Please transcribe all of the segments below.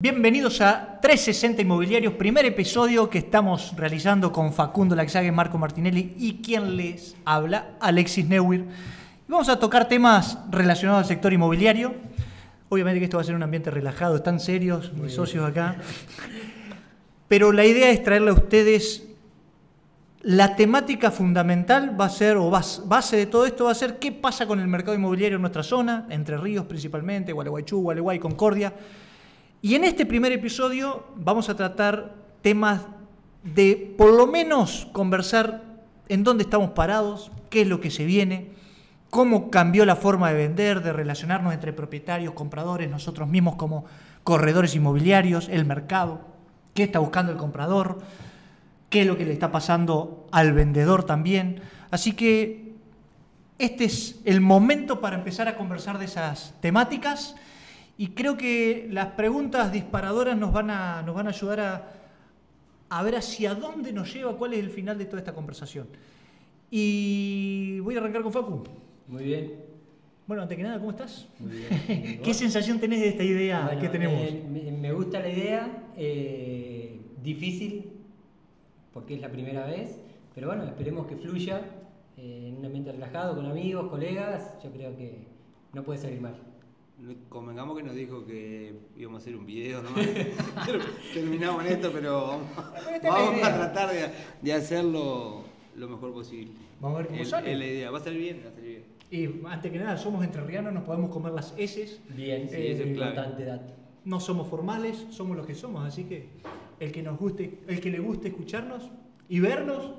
Bienvenidos a 360 Inmobiliarios, primer episodio que estamos realizando con Facundo Laxague, Marco Martinelli y quien les habla, Alexis Neuwirth. Vamos a tocar temas relacionados al sector inmobiliario. Obviamente que esto va a ser un ambiente relajado, están serios mis socios acá. Pero la idea es traerle a ustedes la temática fundamental, va a ser, o base de todo esto va a ser qué pasa con el mercado inmobiliario en nuestra zona, Entre Ríos principalmente, Gualeguaychú, Gualeguay, Concordia. Y en este primer episodio vamos a tratar temas de, por lo menos, conversar en dónde estamos parados, qué es lo que se viene, cómo cambió la forma de vender, de relacionarnos entre propietarios, compradores, nosotros mismos como corredores inmobiliarios, el mercado, qué está buscando el comprador, qué es lo que le está pasando al vendedor también. Así que este es el momento para empezar a conversar de esas temáticas. Y creo que las preguntas disparadoras nos van a ayudar a ver hacia dónde nos lleva, cuál es el final de toda esta conversación. Y voy a arrancar con Facu. Muy bien. Bueno, antes que nada, ¿cómo estás? Muy bien. ¿Qué sensación tenés de esta idea Bueno, que tenemos? Me gusta la idea, difícil, porque es la primera vez, pero bueno, esperemos que fluya en un ambiente relajado, con amigos, colegas, yo creo que no puede salir mal. Convengamos que nos dijo que íbamos a hacer un video, ¿no? Terminamos en esto, pero vamos a tratar de hacerlo lo mejor posible. Vamos a ver cómo sale. Es la idea, va a salir bien, va a salir bien. Y antes que nada, somos entrerrianos, nos podemos comer las heces. Bien, sí, eso es clave. Importante dato. No somos formales, somos los que somos, así que el que le guste escucharnos y vernos,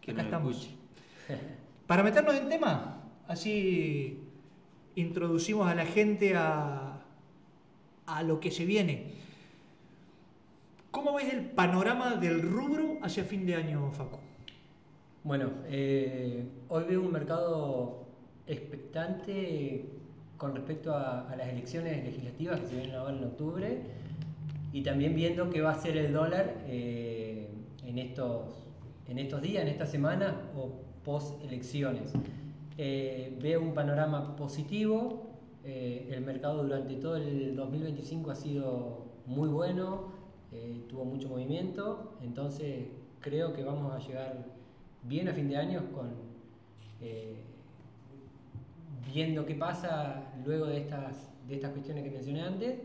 Que acá nos estamos. escuche. Para meternos en tema, así introducimos a la gente a lo que se viene. ¿Cómo ves el panorama del rubro hacia fin de año, Facu? Bueno, hoy veo un mercado expectante con respecto a las elecciones legislativas que se vienen ahora en octubre y también viendo qué va a ser el dólar en estos días, en esta semana o post elecciones. Veo un panorama positivo, el mercado durante todo el 2025 ha sido muy bueno, tuvo mucho movimiento, entonces creo que vamos a llegar bien a fin de año viendo qué pasa luego de estas cuestiones que mencioné antes,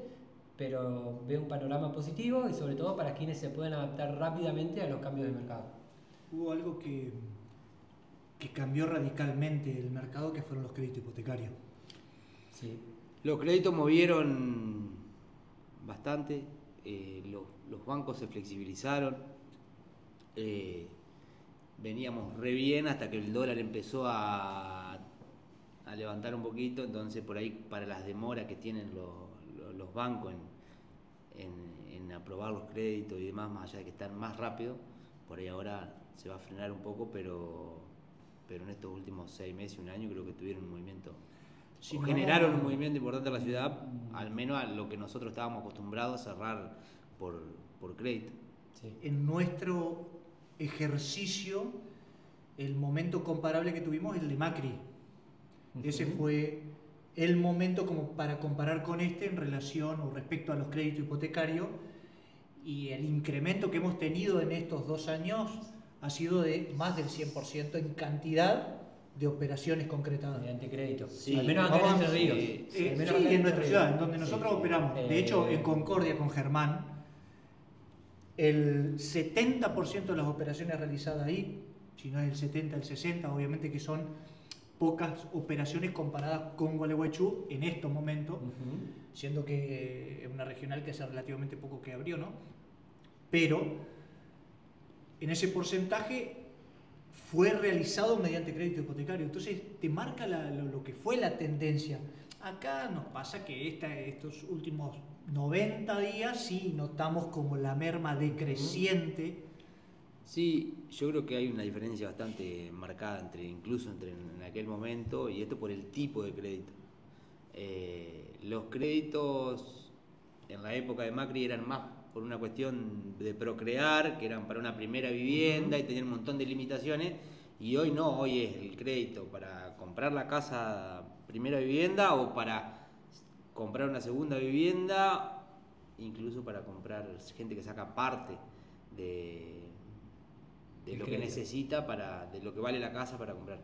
pero veo un panorama positivo y sobre todo para quienes se pueden adaptar rápidamente a los cambios de mercado. Hubo algo que cambió radicalmente el mercado, que fueron los créditos hipotecarios. Sí. Los créditos movieron bastante, los bancos se flexibilizaron, veníamos re bien hasta que el dólar empezó a levantar un poquito, entonces por ahí para las demoras que tienen los bancos en aprobar los créditos y demás, más allá de que están más rápido, por ahí ahora se va a frenar un poco, pero en estos últimos 6 meses, un año, creo que tuvieron un movimiento, generaron un movimiento importante en la ciudad, al menos a lo que nosotros estábamos acostumbrados a cerrar por crédito. Sí. En nuestro ejercicio, el momento comparable que tuvimos es el de Macri. Ese fue el momento como para comparar con este en relación o respecto a los créditos hipotecarios, y el incremento que hemos tenido en estos 2 años ha sido de más del 100% en cantidad de operaciones concretadas. Mediante crédito. Sí. Al menos acá en Entre Ríos. Sí, Al menos acá en nuestra Entre ciudad, Ríos. en donde nosotros Sí. operamos. De hecho, en Concordia con Germán, el 70% de las operaciones realizadas ahí, si no es el 70, el 60, obviamente que son pocas operaciones comparadas con Gualeguaychú en estos momentos, siendo que es una regional que hace relativamente poco que abrió, ¿no? Pero en ese porcentaje fue realizado mediante crédito hipotecario. Entonces te marca lo que fue la tendencia. Acá nos pasa que estos últimos 90 días sí notamos como la merma decreciente. Sí, yo creo que hay una diferencia bastante marcada incluso entre en aquel momento y esto por el tipo de crédito. Los créditos en la época de Macri eran más por una cuestión de procrear, que eran para una primera vivienda y tenían un montón de limitaciones, y hoy no, hoy es el crédito para comprar la casa primera vivienda o para comprar una segunda vivienda incluso para comprar, gente que saca parte de lo que necesita, de lo que vale la casa para comprar.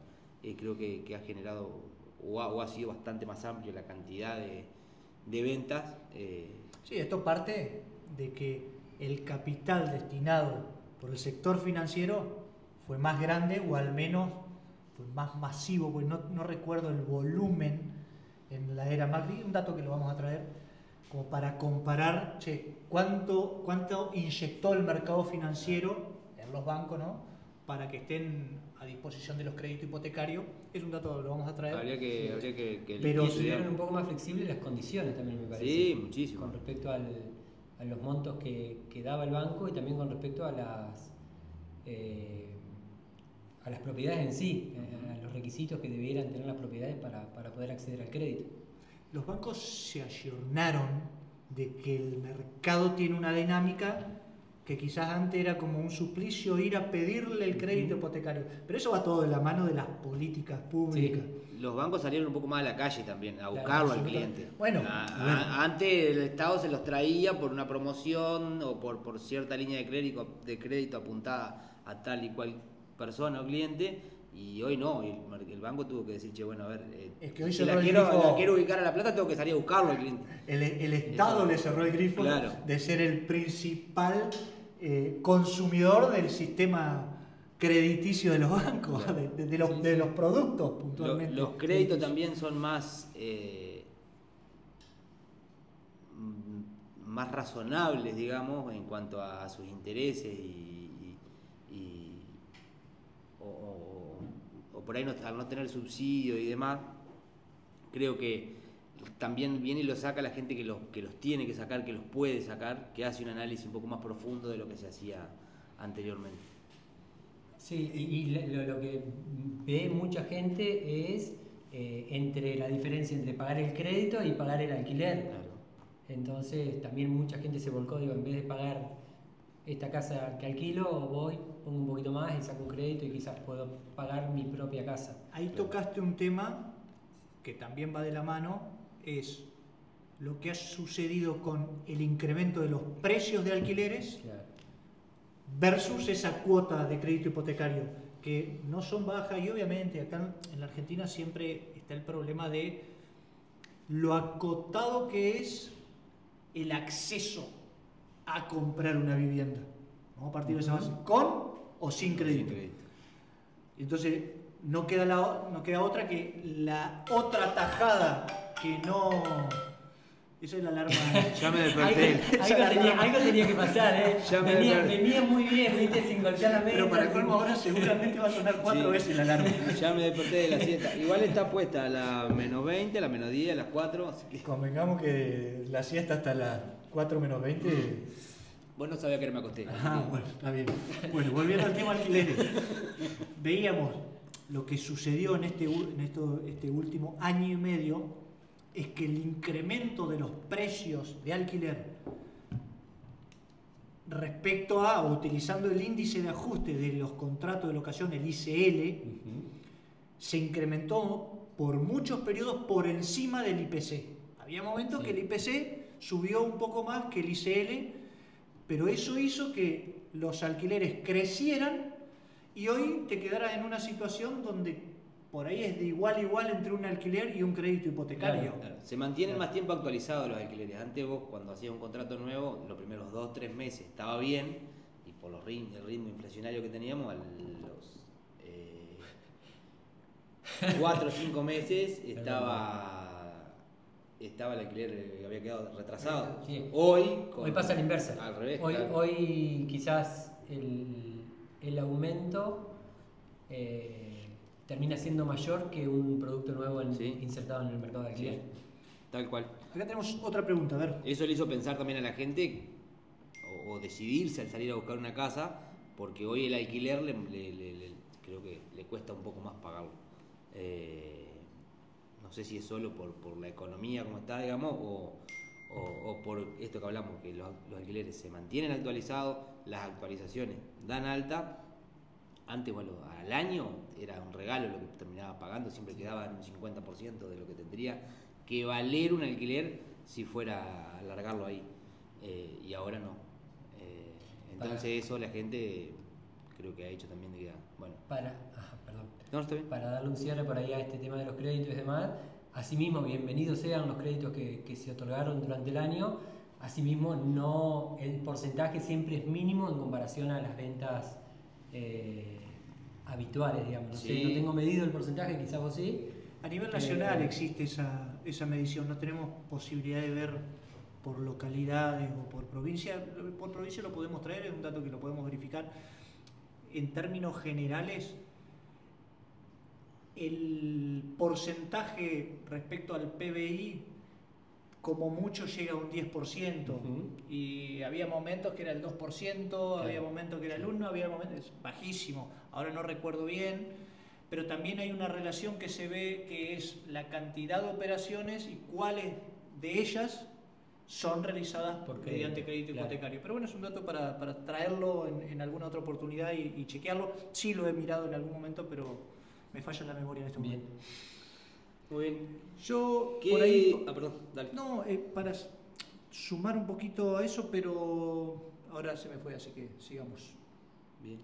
Creo que ha generado o ha sido bastante más amplio la cantidad de ventas. Sí, esto parte de que el capital destinado por el sector financiero fue más grande, o al menos fue más masivo, porque no recuerdo el volumen en la era Macri, un dato que lo vamos a traer como para comparar, cuánto inyectó el mercado financiero en los bancos, ¿no?, para que estén a disposición de los créditos hipotecarios. Es un dato que lo vamos a traer. Habría que pero estuvieron un poco más flexibles las condiciones también, me parece. Sí, muchísimo. Con respecto a los montos que daba el banco, y también con respecto a las propiedades en sí, a los requisitos que debieran tener las propiedades para poder acceder al crédito. Los bancos se ayornaron de que el mercado tiene una dinámica que quizás antes era como un suplicio ir a pedirle el crédito hipotecario, pero eso va todo de la mano de las políticas públicas. Sí. Los bancos salieron un poco más a la calle también, a buscarlo al cliente. Bueno, antes el Estado se los traía por una promoción o por cierta línea de crédito apuntada a tal y cual persona o cliente, y hoy no, el banco tuvo que decir, bueno, a ver, es que hoy si la quiero ubicar a la plata, tengo que salir a buscarlo al cliente. El Estado le cerró el grifo, claro, de ser el principal consumidor del sistema crediticio de los bancos, claro, de los productos puntualmente. Los créditos también son más razonables, digamos, en cuanto a sus intereses o por ahí al no tener subsidio y demás. Creo que también viene y lo saca la gente que los tiene que sacar, que los puede sacar, que hace un análisis un poco más profundo de lo que se hacía anteriormente. Sí, y lo que ve mucha gente es entre la diferencia entre pagar el crédito y pagar el alquiler. Claro. Entonces también mucha gente se volcó, en vez de pagar esta casa que alquilo, pongo un poquito más y saco un crédito y quizás puedo pagar mi propia casa. Ahí tocaste un tema que también va de la mano, es lo que ha sucedido con el incremento de los precios de alquileres, claro, versus esa cuota de crédito hipotecario, que no son bajas, y obviamente acá en la Argentina siempre está el problema de lo acotado que es el acceso a comprar una vivienda. Vamos a partir de esa base, con o sin crédito. Entonces no queda otra que la otra tajada que no... Esa es la alarma. Ya me desperté. Algo tenía que pasar, ¿eh? Venía muy bien, ¿viste? Sin golpear la mesa. Pero para colmo ahora seguramente va a sonar 4 veces la alarma. Ya me desperté de la siesta. Igual está puesta a la menos 20, a la menos 10, a las 4. Así que... Convengamos que la siesta hasta las 4 menos 20... Vos no sabías que me acosté. Bueno, está bien. Bueno, volviendo al tema alquileres. Veíamos lo que sucedió en este último año y medio, es que el incremento de los precios de alquiler respecto a, utilizando el índice de ajuste de los contratos de locación, el ICL, se incrementó por muchos periodos por encima del IPC. Había momentos que el IPC subió un poco más que el ICL, pero eso hizo que los alquileres crecieran y hoy te quedaras en una situación donde por ahí es de igual a igual entre un alquiler y un crédito hipotecario. Claro. Se mantienen más tiempo actualizados los alquileres. Antes vos, cuando hacías un contrato nuevo, los primeros 2-3 meses estaba bien, y por el ritmo inflacionario que teníamos, a los 4 o 5 meses estaba el alquiler que había quedado retrasado. Sí. Hoy pasa la inversa. Al revés. Hoy quizás el aumento termina siendo mayor que un producto nuevo insertado en el mercado de alquiler. Sí, tal cual. Acá tenemos otra pregunta, a ver. Eso le hizo pensar también a la gente o decidirse al salir a buscar una casa, porque hoy el alquiler creo que le cuesta un poco más pagarlo. No sé si es solo por la economía como está, digamos, o por esto que hablamos, que los alquileres se mantienen actualizados, las actualizaciones dan alta. Antes, al año era un regalo lo que terminaba pagando, siempre quedaba en un 50% de lo que tendría que valer un alquiler si fuera a alargarlo ahí. y ahora no. Entonces eso la gente creo que ha hecho también de que, bueno. Perdón. No, está bien. Para darle un cierre por ahí a este tema de los créditos y demás, asimismo, bienvenidos sean los créditos que se otorgaron durante el año. Asimismo, no, el porcentaje siempre es mínimo en comparación a las ventas habituales, digamos. No sé, no tengo medido el porcentaje, quizás vos sí. A nivel nacional existe esa medición, no tenemos posibilidad de ver por localidades o por provincia. Por provincia lo podemos traer, es un dato que lo podemos verificar. En términos generales, el porcentaje respecto al PBI como mucho llega a un 10%, y había momentos que era el 2%, claro. Había momentos que era el 1%, había momentos, es bajísimo, ahora no recuerdo bien, pero también hay una relación que se ve que es la cantidad de operaciones y cuáles de ellas son realizadas mediante crédito hipotecario. Pero bueno, es un dato para traerlo en alguna otra oportunidad y chequearlo. Sí lo he mirado en algún momento, pero me falla la memoria en este momento. Muy bien. Yo ¿Qué? Por ahí, perdón, dale. No, para sumar un poquito a eso, pero ahora se me fue, así que sigamos. Bien.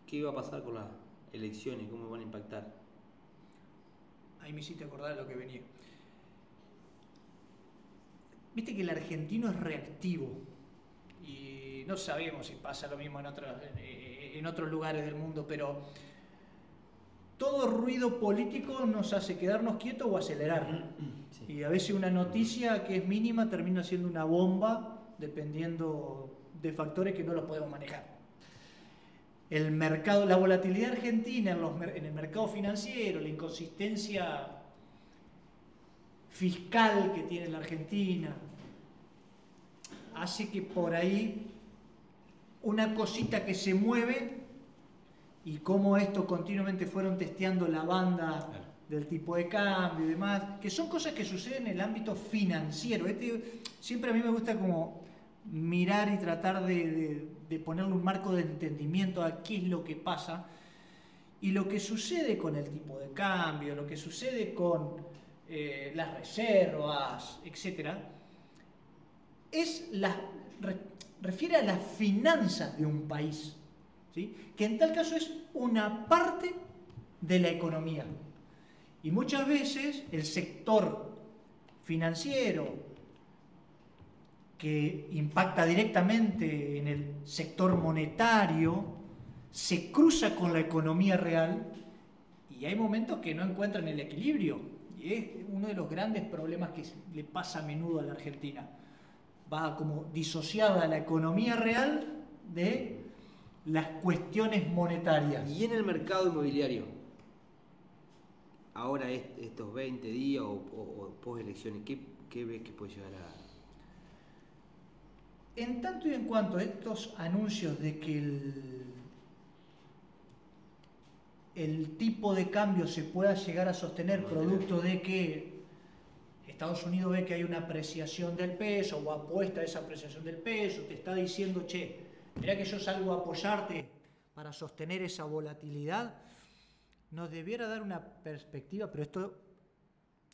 ¿Qué iba a pasar con las elecciones? ¿Cómo van a impactar? Ahí me hiciste acordar de lo que venía. Viste que el argentino es reactivo y no sabemos si pasa lo mismo en otros lugares del mundo, pero todo ruido político nos hace quedarnos quietos o acelerar. Sí. Y a veces una noticia que es mínima termina siendo una bomba dependiendo de factores que no los podemos manejar. El mercado, la volatilidad argentina en el mercado financiero, la inconsistencia fiscal que tiene la Argentina, hace que por ahí una cosita que se mueve, y cómo esto continuamente fueron testeando la banda del tipo de cambio y demás, que son cosas que suceden en el ámbito financiero. Siempre a mí me gusta como mirar y tratar de ponerle un marco de entendimiento a qué es lo que pasa, y lo que sucede con el tipo de cambio, lo que sucede con las reservas, etcétera, refiere a las finanzas de un país, ¿sí? Que en tal caso es una parte de la economía. Y muchas veces el sector financiero, que impacta directamente en el sector monetario, se cruza con la economía real, y hay momentos que no encuentran el equilibrio. Y es uno de los grandes problemas que le pasa a menudo a la Argentina. Va como disociada la economía real de las cuestiones monetarias. Y en el mercado inmobiliario, ahora estos 20 días o post elecciones, ¿qué ves que puede llegar a...? En tanto y en cuanto a estos anuncios de que el tipo de cambio se pueda llegar a sostener producto de que Estados Unidos ve que hay una apreciación del peso o apuesta a esa apreciación del peso, te está diciendo, che, mirá que yo salgo a apoyarte para sostener esa volatilidad, nos debiera dar una perspectiva, pero esto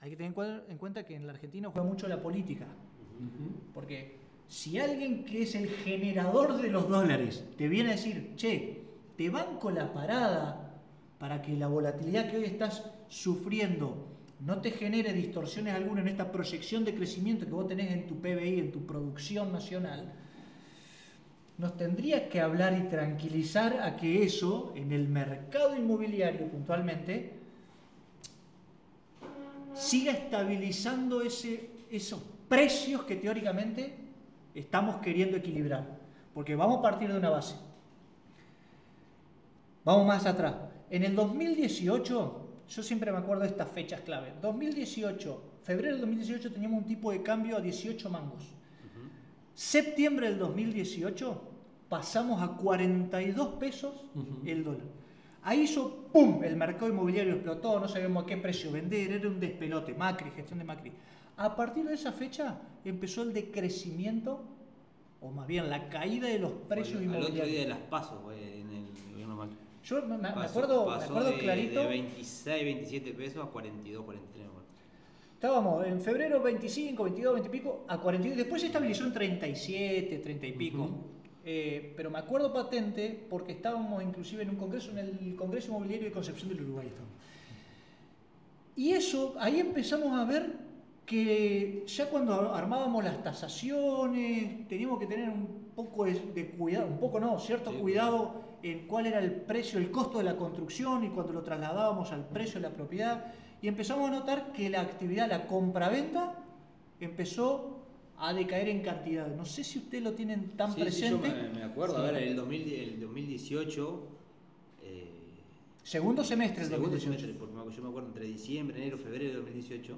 hay que tener en cuenta que en la Argentina juega mucho la política, porque si alguien que es el generador de los dólares te viene a decir, che, te banco la parada para que la volatilidad que hoy estás sufriendo no te genere distorsiones alguna en esta proyección de crecimiento que vos tenés en tu PBI, en tu producción nacional, nos tendría que hablar y tranquilizar a que eso, en el mercado inmobiliario puntualmente, siga estabilizando esos precios que teóricamente estamos queriendo equilibrar. Porque vamos a partir de una base. Vamos más atrás. En el 2018, yo siempre me acuerdo de estas fechas clave. 2018, febrero del 2018 teníamos un tipo de cambio a 18 mangos. Septiembre del 2018 pasamos a 42 pesos el dólar. Ahí hizo ¡pum! El mercado inmobiliario explotó, no sabíamos a qué precio vender, era un despelote, Macri, gestión de Macri. A partir de esa fecha empezó el decrecimiento, o más bien la caída de los precios inmobiliarios. El otro día de las pasos en el gobierno Macri. Yo me acuerdo clarito. De 26, 27 pesos a 42, 43. Estábamos en febrero 25, 22, 20 y pico, a 42, después se estabilizó en 37, 30 y pico. Pero me acuerdo patente porque estábamos inclusive en un congreso, en el Congreso Inmobiliario de Concepción del Uruguay. Y eso, ahí empezamos a ver que ya cuando armábamos las tasaciones, teníamos que tener un poco de cuidado, un poco no, cierto cuidado en cuál era el precio, el costo de la construcción y cuando lo trasladábamos al precio de la propiedad. Y empezamos a notar que la actividad, la compraventa, empezó a decaer en cantidad. No sé si ustedes lo tienen tan presente. Sí, yo me acuerdo, sí. A ver, el 2018... segundo semestre del 2018. Semestre, porque yo me acuerdo entre diciembre, enero, febrero de 2018,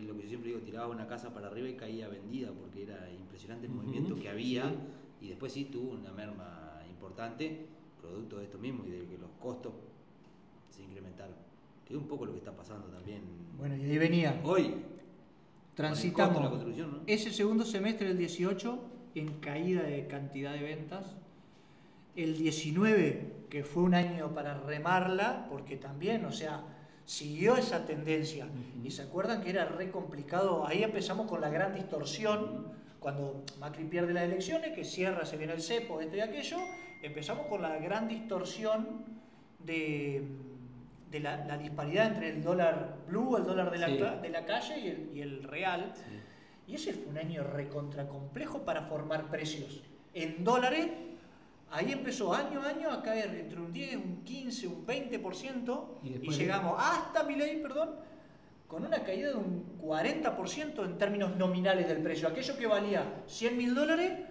lo que yo siempre digo, tiraba una casa para arriba y caía vendida, porque era impresionante el movimiento que había, y después sí tuvo una merma importante, producto de esto mismo y de que los costos se incrementaron. Que es un poco lo que está pasando también. Bueno, y ahí venía. Hoy transitamos la construcción, ¿no? Ese segundo semestre del 18 en caída de cantidad de ventas. El 19, que fue un año para remarla, porque también, o sea, siguió esa tendencia. Y se acuerdan que era re complicado. Ahí empezamos con la gran distorsión. Cuando Macri pierde las elecciones, que cierra, se viene el cepo, esto y aquello, empezamos con la gran distorsión de la disparidad entre el dólar blue, el dólar de la calle y el real. Sí. Y ese fue un año recontra complejo para formar precios. En dólares, ahí empezó año a año a caer entre un 10, un 15, un 20%, y llegamos hasta Milei, con una caída de un 40% en términos nominales del precio. Aquello que valía $100.000,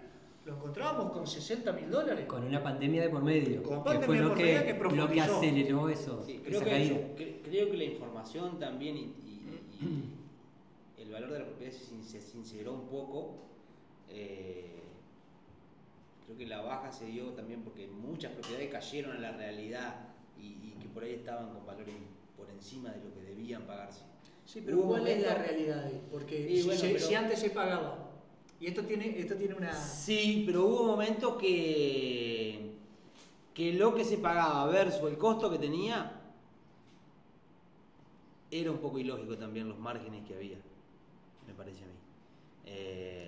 lo encontrábamos con $60.000. Con una pandemia de por medio. Con que fue lo que aceleró eso. Sí, creo que la información también y el valor de la propiedad se sinceró un poco. Creo que la baja se dio también porque muchas propiedades cayeron a la realidad y que por ahí estaban con valores por encima de lo que debían pagarse. Sí, pero ¿cuál es la realidad? Porque si antes se pagaba. Y esto tiene una... Sí, pero hubo momentos que lo que se pagaba versus el costo que tenía era un poco ilógico también los márgenes que había, me parece a mí.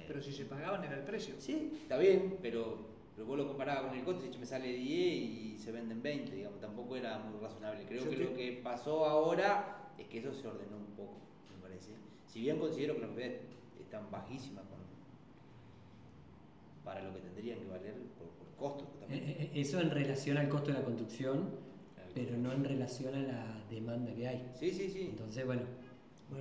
Pero si se pagaban era el precio. Sí, está bien, pero vos lo comparabas con el costo, si me sale 10 y se venden 20, digamos, tampoco era muy razonable. Creo que lo que pasó ahora es que eso se ordenó un poco, me parece. Si bien considero que las propiedades están bajísimas para lo que tendrían que valer por costo también. Eso en relación al costo de la construcción, pero no en relación a la demanda que hay. Sí. Entonces, bueno,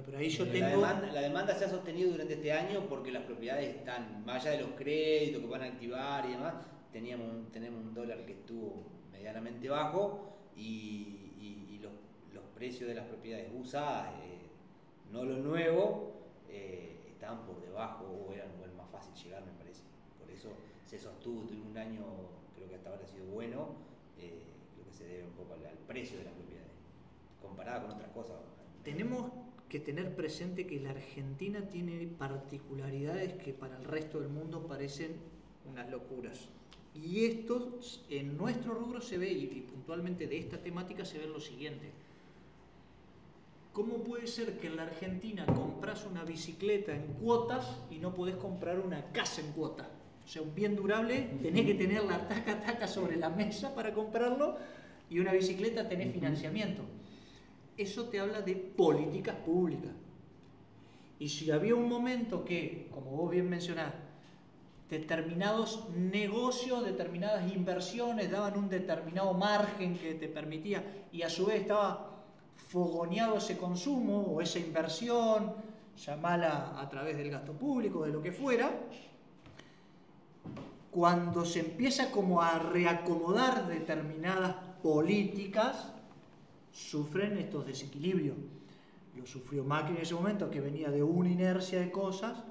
pero ahí yo tengo... La demanda se ha sostenido durante este año porque las propiedades están, más allá de los créditos que van a activar y demás, tenemos un dólar que estuvo medianamente bajo y los precios de las propiedades usadas, no lo nuevo, estaban por debajo o eran más fácil llegar, me parece. Por eso se sostuvo, tuvimos un año, creo que hasta ahora ha sido bueno, creo que se debe un poco al precio de las propiedades, comparada con otras cosas. Tenemos que tener presente que la Argentina tiene particularidades que para el resto del mundo parecen unas locuras. Y esto en nuestro rubro se ve, y puntualmente de esta temática se ve lo siguiente. ¿Cómo puede ser que en la Argentina compras una bicicleta en cuotas y no podés comprar una casa en cuota? O sea, un bien durable tenés que tenerla taca sobre la mesa para comprarlo, y una bicicleta tenés financiamiento. Eso te habla de políticas públicas. Y si había un momento que, como vos bien mencionás, determinados negocios, determinadas inversiones daban un determinado margen que te permitía, y a su vez estaba fogoneado ese consumo o esa inversión, llamala a través del gasto público, de lo que fuera, cuando se empieza como a reacomodar determinadas políticas, sufren estos desequilibrios. Lo sufrió Macri en ese momento, que venía de una inercia de cosas,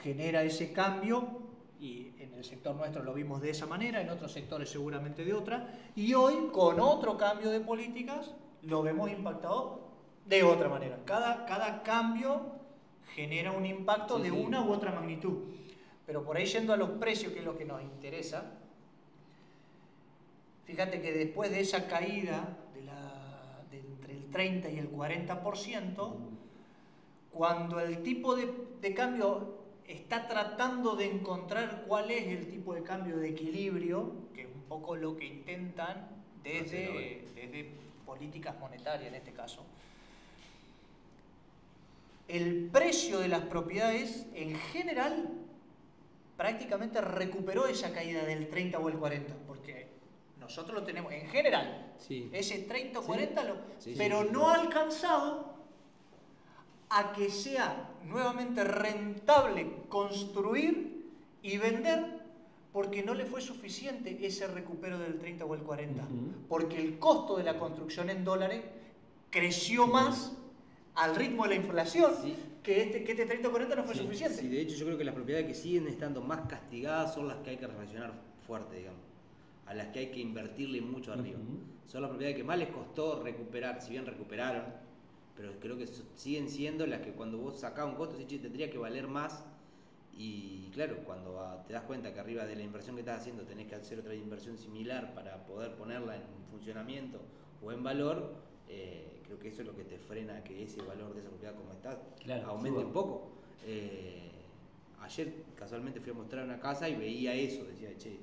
genera ese cambio, y en el sector nuestro lo vimos de esa manera, en otros sectores seguramente de otra, y hoy con otro cambio de políticas lo vemos impactado de otra manera. Cada cambio genera un impacto de una u otra magnitud. Pero por ahí, yendo a los precios, que es lo que nos interesa, fíjate que después de esa caída de entre el 30 y el 40%, cuando el tipo de cambio está tratando de encontrar cuál es el tipo de cambio de equilibrio, que es un poco lo que intentan desde políticas monetarias en este caso, el precio de las propiedades en general prácticamente recuperó esa caída del 30 o el 40, porque nosotros lo tenemos en general, Sí. ese 30 o 40, Sí, pero sí. no ha alcanzado a que sea nuevamente rentable construir y vender, porque no le fue suficiente ese recupero del 30 o el 40, porque el costo de la construcción en dólares creció más al ritmo de la inflación, Sí. que este 30 o 40 no fue suficiente. Sí, de hecho yo creo que las propiedades que siguen estando más castigadas son las que hay que reflexionar fuerte, digamos, a las que hay que invertirle mucho arriba. Son las propiedades que más les costó recuperar, si bien recuperaron, pero creo que siguen siendo las que cuando vos sacás un costo, sí, tendría que valer más. Y claro, cuando te das cuenta que arriba de la inversión que estás haciendo tenés que hacer otra inversión similar para poder ponerla en funcionamiento o en valor, creo que eso es lo que te frena que ese valor de esa propiedad como está aumente un poco. Ayer casualmente fui a mostrar una casa y veía eso, decía, che,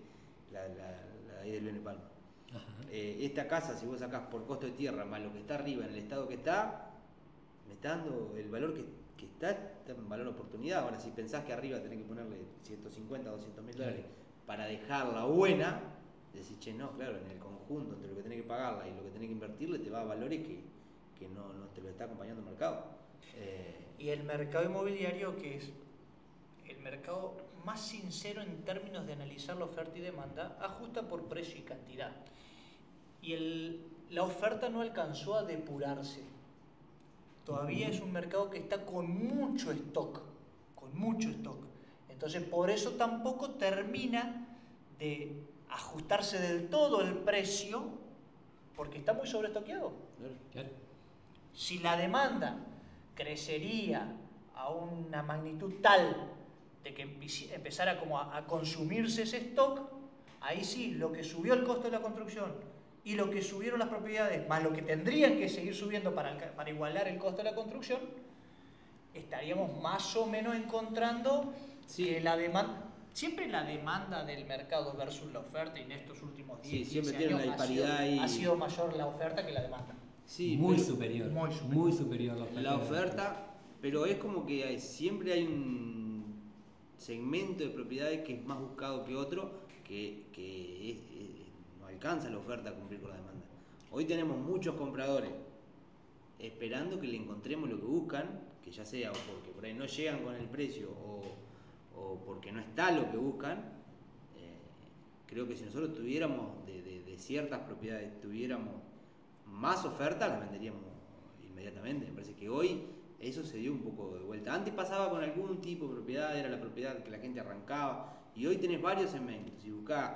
la de ahí del Bene Palma. Esta casa, si vos sacás por costo de tierra más lo que está arriba en el estado que está, me está dando el valor que está en valor oportunidad. Ahora, si pensás que arriba tenés que ponerle 150, 200 mil dólares para dejarla buena, decís, che, no, claro, en el conjunto entre lo que tenés que pagarla y lo que tenés que invertirle te va a valores que no te lo está acompañando el mercado. Y el mercado inmobiliario, que es el mercado más sincero en términos de analizar la oferta y demanda, ajusta por precio y cantidad. Y la oferta no alcanzó a depurarse. Todavía es un mercado que está con mucho stock, Entonces, por eso tampoco termina de ajustarse del todo el precio, porque está muy sobreestoqueado. Claro. Si la demanda crecería a una magnitud tal de que empezara como a consumirse ese stock, ahí sí, lo que subió el costo de la construcción y lo que subieron las propiedades, más lo que tendrían que seguir subiendo para igualar el costo de la construcción, estaríamos más o menos encontrando que la demanda, siempre la demanda del mercado versus la oferta, y en estos últimos 10, siempre 15 tiene años una disparidad ha sido mayor la oferta que la demanda. Sí, muy superior la oferta, pero es como que siempre hay un segmento de propiedades que es más buscado que otro, que no alcanza la oferta a cumplir con la demanda. Hoy tenemos muchos compradores esperando que le encontremos lo que buscan, que ya sea o porque por ahí no llegan con el precio o porque no está lo que buscan. Creo que si nosotros tuviéramos de ciertas propiedades, tuviéramos más oferta, las venderíamos inmediatamente. Me parece que hoy eso se dio un poco de vuelta. Antes pasaba con algún tipo de propiedad, era la propiedad que la gente arrancaba, y hoy tenés varios segmentos. Si buscás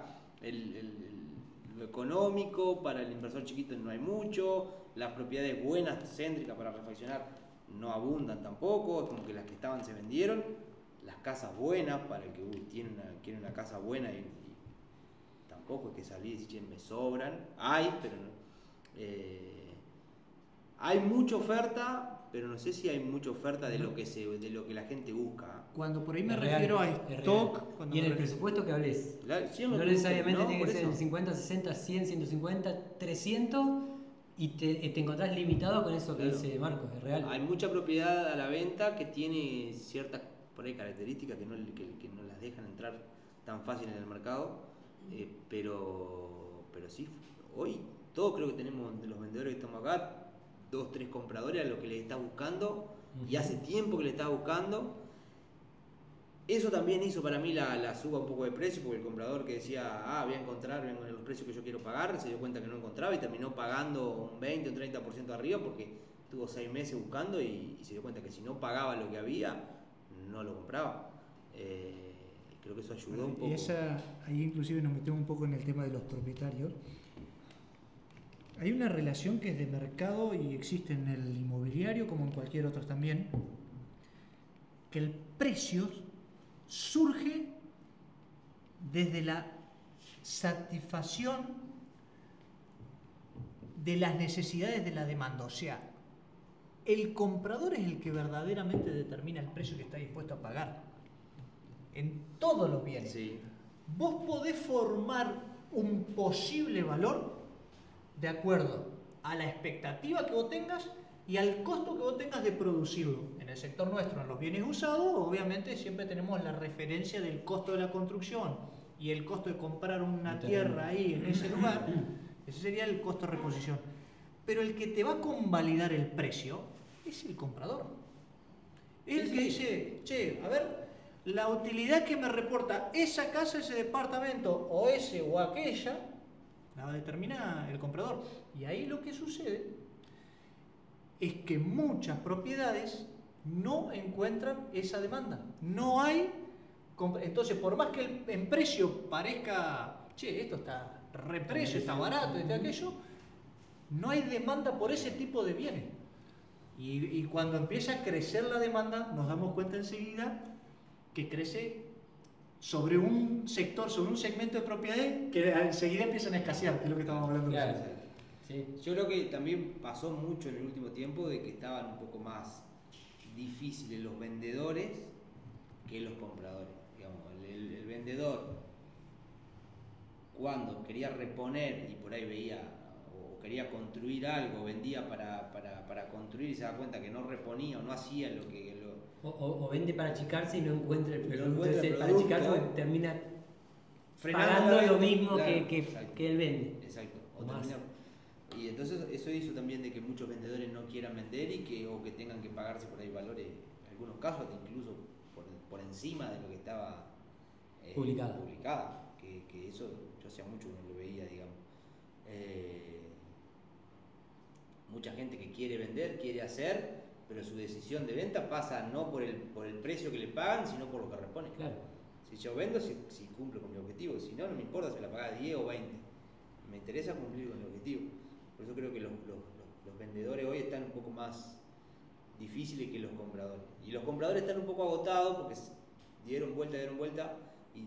lo económico, para el inversor chiquito no hay mucho, las propiedades buenas, céntricas para refaccionar, no abundan tampoco, es como que las que estaban se vendieron. Las casas buenas, para el que quiere una casa buena y tampoco es que salí y decir, che, me sobran, pero no. Hay mucha oferta, pero no sé si hay mucha oferta de lo que la gente busca. Cuando por ahí me Es refiero real, a es stock... real. Y en el presupuesto que hables, Claro, sí, no necesariamente no, tiene por que ser eso. el 50, 60, 100, 150, 300 y te encontrás limitado con eso que Claro. dice Marcos, es real. Hay mucha propiedad a la venta que tiene ciertas por ahí características que no las dejan entrar tan fácil en el mercado, pero sí, hoy todos creo que tenemos de los vendedores que estamos acá, 2, 3 compradores a lo que les está buscando, y hace tiempo que le está buscando. Eso también hizo para mí la suba un poco de precio, porque el comprador que decía, voy a encontrar en los precios que yo quiero pagar, se dio cuenta que no encontraba y terminó pagando un 20 o un 30% arriba, porque estuvo 6 meses buscando y se dio cuenta que si no pagaba lo que había, no lo compraba. Creo que eso ayudó un poco. Y ahí inclusive nos metemos un poco en el tema de los propietarios. Hay una relación que es de mercado y existe en el inmobiliario como en cualquier otro también, que el precio surge desde la satisfacción de las necesidades de la demanda. O sea, el comprador es el que verdaderamente determina el precio que está dispuesto a pagar en todos los bienes. Sí. Vos podés formar un posible valor de acuerdo a la expectativa que vos tengas y al costo que vos tengas de producirlo. En el sector nuestro, en los bienes usados, obviamente siempre tenemos la referencia del costo de la construcción y el costo de comprar una tierra ahí en ese lugar. Ese sería el costo de reposición. Pero el que te va a convalidar el precio es el comprador. Es el que dice, che, a ver, la utilidad que me reporta esa casa, ese departamento, o ese o aquella, la va a determinar el comprador. Y ahí lo que sucede es que muchas propiedades no encuentran esa demanda. No hay. Entonces, por más que en precio parezca, che, esto está reprecio, está barato, está aquello, no hay demanda por ese tipo de bienes. Y cuando empieza a crecer la demanda, nos damos cuenta enseguida que crece sobre un sector, sobre un segmento de propiedades que enseguida empiezan a escasear, que es lo que estábamos hablando. Claro. Sí. Yo creo que también pasó mucho en el último tiempo de que estaban un poco más difíciles los vendedores que los compradores. Digamos, el vendedor, cuando quería reponer y por ahí veía o quería construir algo, vendía para construir y se da cuenta que no reponía o no hacía lo que... O vende para achicarse y no encuentra el producto. encuentra el Para producto, achicarse termina frenando pagando la lo venta, mismo claro, que él vende. Exacto. O más. Y entonces eso hizo también de que muchos vendedores no quieran vender o que tengan que pagarse por ahí valores, en algunos casos hasta incluso por encima de lo que estaba publicada. Que eso yo hacía mucho que no lo veía, digamos. Mucha gente que quiere vender, quiere hacer, pero su decisión de venta pasa no por el precio que le pagan, sino por lo que repone. Claro. Si yo vendo, si cumplo con mi objetivo, si no, no me importa si me la paga 10 o 20. Me interesa cumplir con el objetivo. Por eso creo que los vendedores hoy están un poco más difíciles que los compradores. Y los compradores están un poco agotados porque dieron vuelta y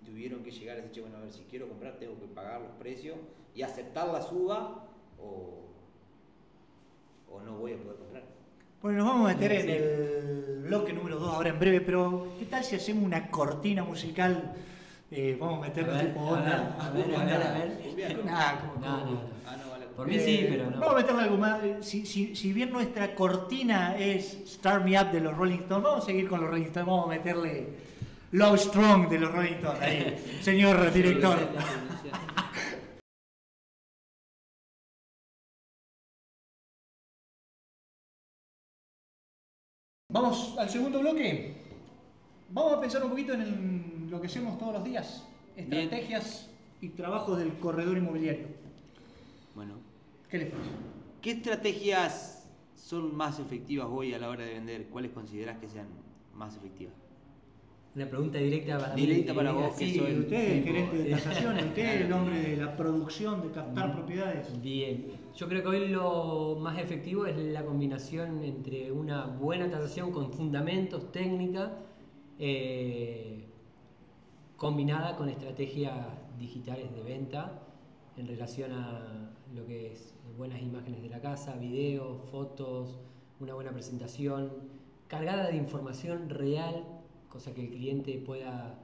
tuvieron que llegar a decir, bueno, a ver, si quiero comprar tengo que pagar los precios y aceptar la suba o no voy a poder comprar. Bueno, nos vamos a meter en el bloque número 2 ahora en breve, pero ¿qué tal si hacemos una cortina musical? Vamos a meternos tipo onda. A ver. No. Por mí sí, pero no. Vamos a meterle algo más. Si bien nuestra cortina es Start Me Up de los Rolling Stones, vamos a seguir con los Rolling Stones. Vamos a meterle Love Strong de los Rolling Stones ahí, señor director. Vamos al segundo bloque. Vamos a pensar un poquito en lo que hacemos todos los días. Estrategias y trabajos del corredor inmobiliario. Bueno. ¿Qué les parece? ¿Qué estrategias son más efectivas hoy a la hora de vender? ¿Cuáles considerás que sean más efectivas? Una pregunta directa para mí. Directa para vos, que soy usted es el gerente de tasaciones, usted es el hombre de la producción, de captar propiedades. Bien, yo creo que hoy lo más efectivo es la combinación entre una buena tasación con fundamentos, técnica, combinada con estrategias digitales de venta en relación a lo que es buenas imágenes de la casa, videos, fotos, una buena presentación, cargada de información real, cosa que el cliente pueda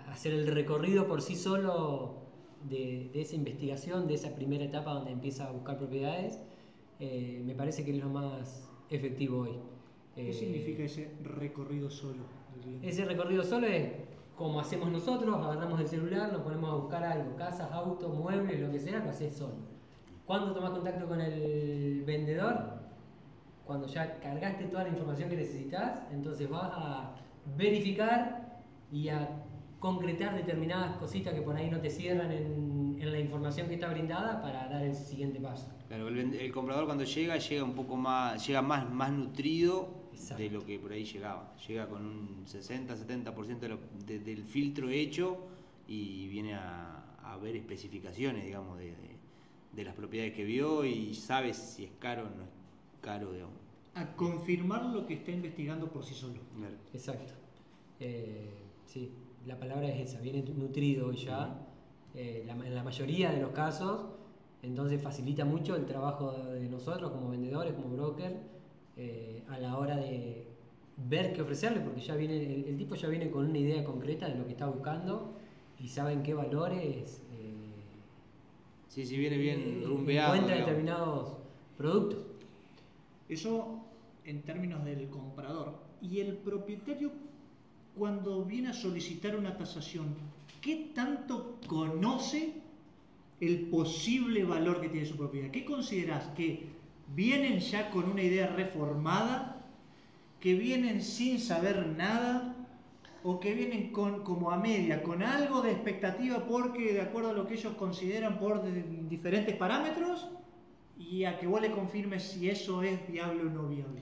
hacer el recorrido por sí solo de esa investigación, de esa primera etapa donde empieza a buscar propiedades. Me parece que es lo más efectivo hoy. ¿Qué significa ese recorrido solo del cliente? Ese recorrido solo es como hacemos nosotros, agarramos el celular, nos ponemos a buscar algo, casas, autos, muebles, lo que sea, lo haces solo. ¿Cuándo tomás contacto con el vendedor? Cuando ya cargaste toda la información que necesitas, entonces vas a verificar y a concretar determinadas cositas que por ahí no te cierran en la información que está brindada para dar el siguiente paso. Claro, el comprador cuando llega un poco más, llega más nutrido. Exacto. De lo que por ahí llegaba. Llega con un 60-70% del filtro hecho y viene a ver especificaciones, digamos, de las propiedades que vio y sabe si es caro o no es caro, digamos. A confirmar lo que está investigando por sí solo. Claro. Exacto. Sí, la palabra es esa, viene nutrido ya. En la mayoría de los casos Entonces facilita mucho el trabajo de nosotros como vendedores, como broker, a la hora de ver qué ofrecerle, porque ya viene el tipo ya viene con una idea concreta de lo que está buscando y sabe en qué valores Sí, viene bien rumbeado. encuentra determinados productos. Eso en términos del comprador. Y el propietario, cuando viene a solicitar una tasación, ¿qué tanto conoce el posible valor que tiene su propiedad? ¿Qué considerás? ¿Que vienen ya con una idea reformada? ¿Que vienen sin saber nada? ¿O que vienen como a media, con algo de expectativa porque de acuerdo a lo que ellos consideran por diferentes parámetros? Y a que vos le confirmes si eso es viable o no viable.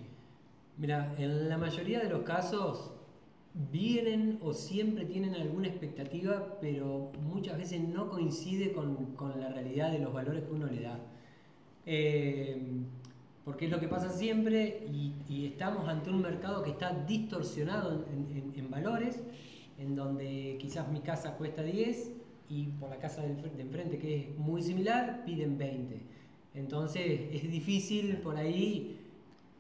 Mira, en la mayoría de los casos vienen o siempre tienen alguna expectativa, pero muchas veces no coincide con la realidad de los valores que uno le da. Porque es lo que pasa siempre y estamos ante un mercado que está distorsionado en valores, en donde quizás mi casa cuesta 10 y por la casa de enfrente, que es muy similar, piden 20. Entonces es difícil por ahí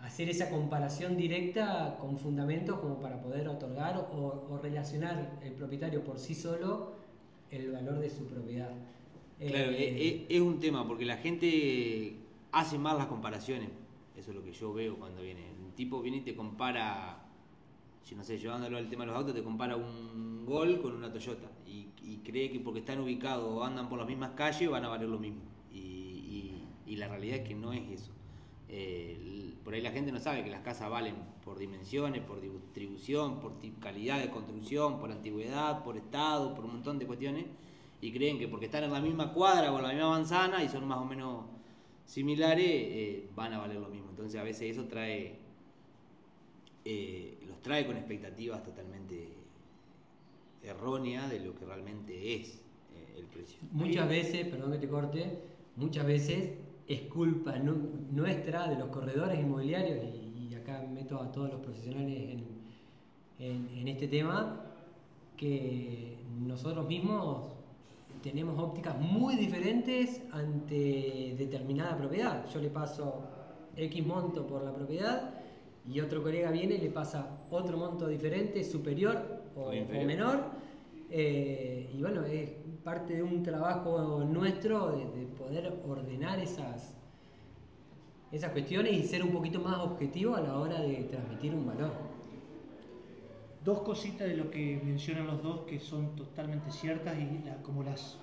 hacer esa comparación directa con fundamentos como para poder otorgar o relacionar el propietario por sí solo el valor de su propiedad. Claro, es un tema porque la gente hace mal las comparaciones. Eso es lo que yo veo cuando viene. Un tipo viene y te compara, yo no sé, llevándolo al tema de los autos, te compara un Gol con una Toyota y cree que porque están ubicados o andan por las mismas calles van a valer lo mismo. Y la realidad es que no es eso. Por ahí la gente no sabe que las casas valen por dimensiones, por distribución, por calidad de construcción, por antigüedad, por estado, por un montón de cuestiones, y creen que porque están en la misma cuadra o en la misma manzana y son más o menos similares, van a valer lo mismo. Entonces a veces eso los trae con expectativas totalmente erróneas de lo que realmente es el precio. Muchas veces, perdón que te corte, muchas veces es culpa nuestra, de los corredores inmobiliarios, y acá meto a todos los profesionales en este tema, que nosotros mismos tenemos ópticas muy diferentes ante determinada propiedad. Yo le paso X monto por la propiedad y otro colega viene y le pasa otro monto diferente, superior o menor. Y bueno, es parte de un trabajo nuestro de poder ordenar esas cuestiones y ser un poquito más objetivo a la hora de transmitir un valor. Dos cositas de lo que mencionan los dos que son totalmente ciertas y como las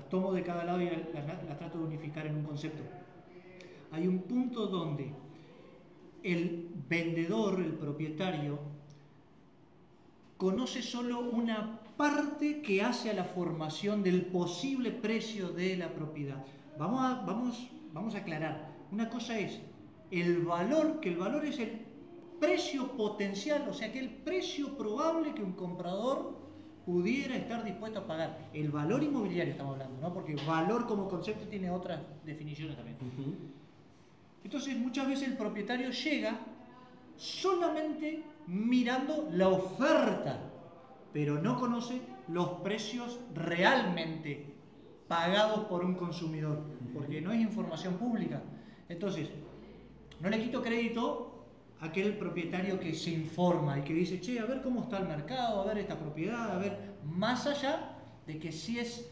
tomo de cada lado y las trato de unificar en un concepto. Hay un punto donde el vendedor, el propietario, conoce solo una parte que hace a la formación del posible precio de la propiedad. Vamos a aclarar. Una cosa es el valor, que el valor es el precio potencial, o sea que el precio probable que un comprador pudiera estar dispuesto a pagar. El valor inmobiliario estamos hablando, ¿no? Porque valor como concepto tiene otras definiciones también. Entonces muchas veces el propietario llega solamente mirando la oferta, pero no conoce los precios realmente pagados por un consumidor, porque no es información pública. Entonces, no le quito crédito a aquel propietario que se informa y que dice, che, a ver cómo está el mercado, a ver esta propiedad, a ver, más allá de que sí es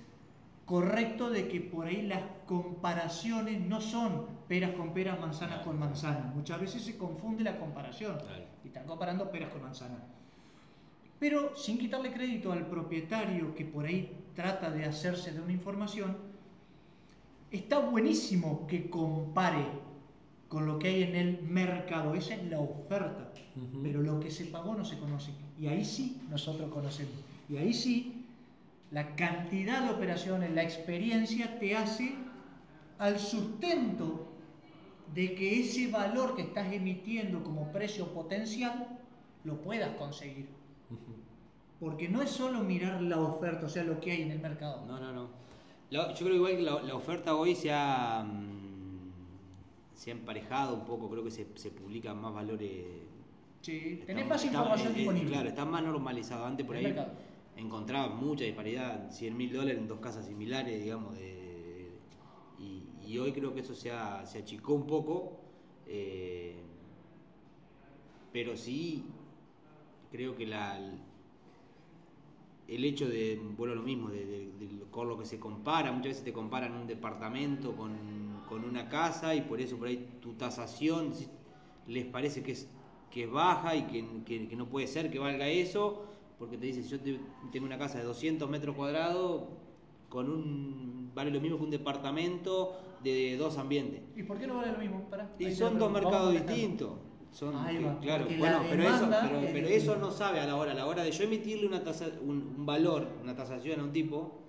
correcto de que por ahí las comparaciones no son peras con peras, manzanas con manzanas. Muchas veces se confunde la comparación y están comparando peras con manzanas. Pero sin quitarle crédito al propietario que por ahí trata de hacerse de una información, está buenísimo que compare con lo que hay en el mercado. Esa es la oferta, pero lo que se pagó no se conoce. Y ahí sí nosotros conocemos. Y ahí sí la cantidad de operaciones, la experiencia te hace al sustento de que ese valor que estás emitiendo como precio potencial lo puedas conseguir. Porque no es solo mirar la oferta, o sea, lo que hay en el mercado. No. Yo creo igual que la oferta hoy se ha emparejado un poco, creo que se publican más valores. Sí, tenés más información disponible. Claro, está más normalizado. Antes por ahí encontraba mucha disparidad, $100.000 en dos casas similares, digamos, y y hoy creo que eso se achicó un poco, pero sí creo que el hecho de, vuelvo a lo mismo, con lo que se compara, muchas veces te comparan un departamento con una casa y por eso por ahí tu tasación les parece que es baja y que no puede ser que valga eso, porque te dicen, yo tengo una casa de 200 metros cuadrados, vale lo mismo que un departamento de 2 ambientes. ¿Y por qué no vale lo mismo? Y son 2 mercados distintos. Claro, bueno, pero eso no sabe a la hora de yo emitirle un valor, una tasación a un tipo,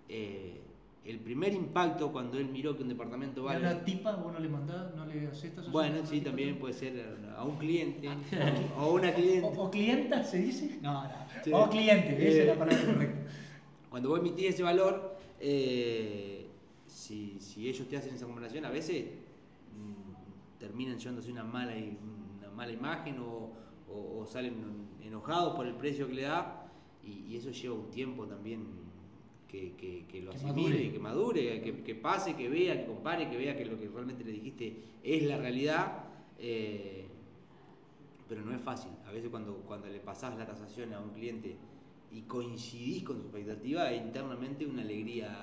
el primer impacto cuando él miró que un departamento vale... ¿A una tipa vos no le mandás, no le haces tasación? Bueno, sí, también puede ser a un cliente o una cliente. ¿O clienta se dice? No. Sí. O cliente, esa es la palabra correcta. Cuando vos emitís ese valor, si ellos te hacen esa comparación, a veces terminan llevándose una mala imagen o salen enojados por el precio que le da, y eso lleva un tiempo también que lo asimile, que madure, que pase, que vea, que compare, que vea que lo que realmente le dijiste es la realidad, pero no es fácil. A veces cuando le pasás la tasación a un cliente y coincidís con su expectativa, es internamente una alegría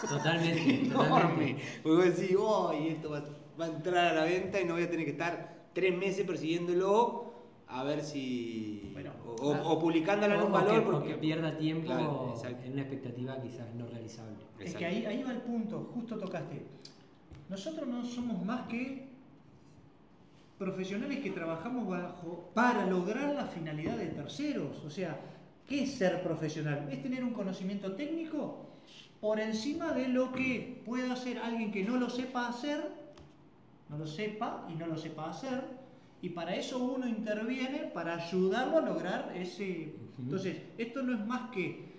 totalmente enorme. Porque vos decís, y esto va a entrar a la venta y no voy a tener que estar 3 meses persiguiéndolo a ver si... Bueno, o publicándola en un valor. Porque pierda tiempo, claro, en una expectativa quizás no realizable. Es que ahí va el punto, justo tocaste. Nosotros no somos más que profesionales que trabajamos para lograr la finalidad de terceros. O sea, ¿qué es ser profesional? Es tener un conocimiento técnico por encima de lo que pueda hacer alguien que no lo sepa hacer, no lo sepa hacer, y para eso uno interviene para ayudarlo a lograr ese... Entonces, esto no es más que,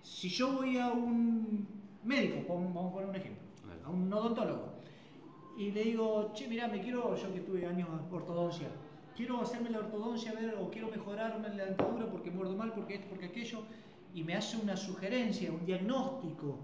si yo voy a un médico, vamos a poner un ejemplo, a un odontólogo, y le digo, che, mirá, yo que tuve años de ortodoncia, quiero hacerme la ortodoncia, o quiero mejorarme la dentadura porque muerdo mal, porque esto, porque aquello, y me hace una sugerencia, un diagnóstico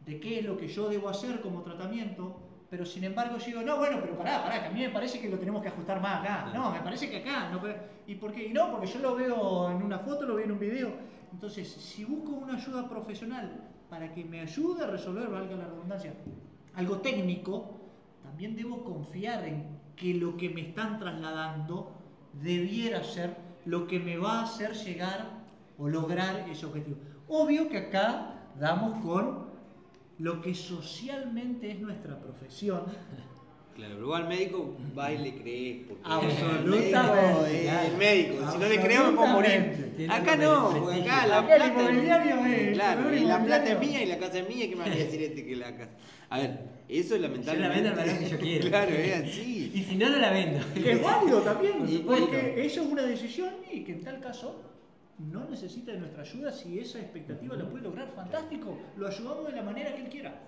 de qué es lo que yo debo hacer como tratamiento, pero sin embargo yo digo, no, bueno, pero pará, que a mí me parece que lo tenemos que ajustar más acá, no, me parece que acá, no, ¿y por qué? Y no, porque yo lo veo en una foto, lo veo en un video. Entonces, si busco una ayuda profesional para que me ayude a resolver, valga la redundancia, algo técnico, también debo confiar en que lo que me están trasladando debiera ser lo que me va a hacer llegar o lograr ese objetivo. Obvio que acá damos con lo que socialmente es nuestra profesión. Claro, pero al médico va y le crees. Absolutamente. El médico, si no le creo me puedo morir. Acá no, porque acá la plata. El inmobiliario es. Claro, y la plata es mía y la casa es mía, ¿qué me va a decir que la casa? A ver, eso es lamentablemente. Yo la vendo al valor que yo quiero. Claro, es así. Y si no, no la vendo. Que es válido también, Bueno. porque eso es una decisión y que en tal caso no necesita de nuestra ayuda. Si esa expectativa la puede lograr, fantástico, lo ayudamos de la manera que él quiera.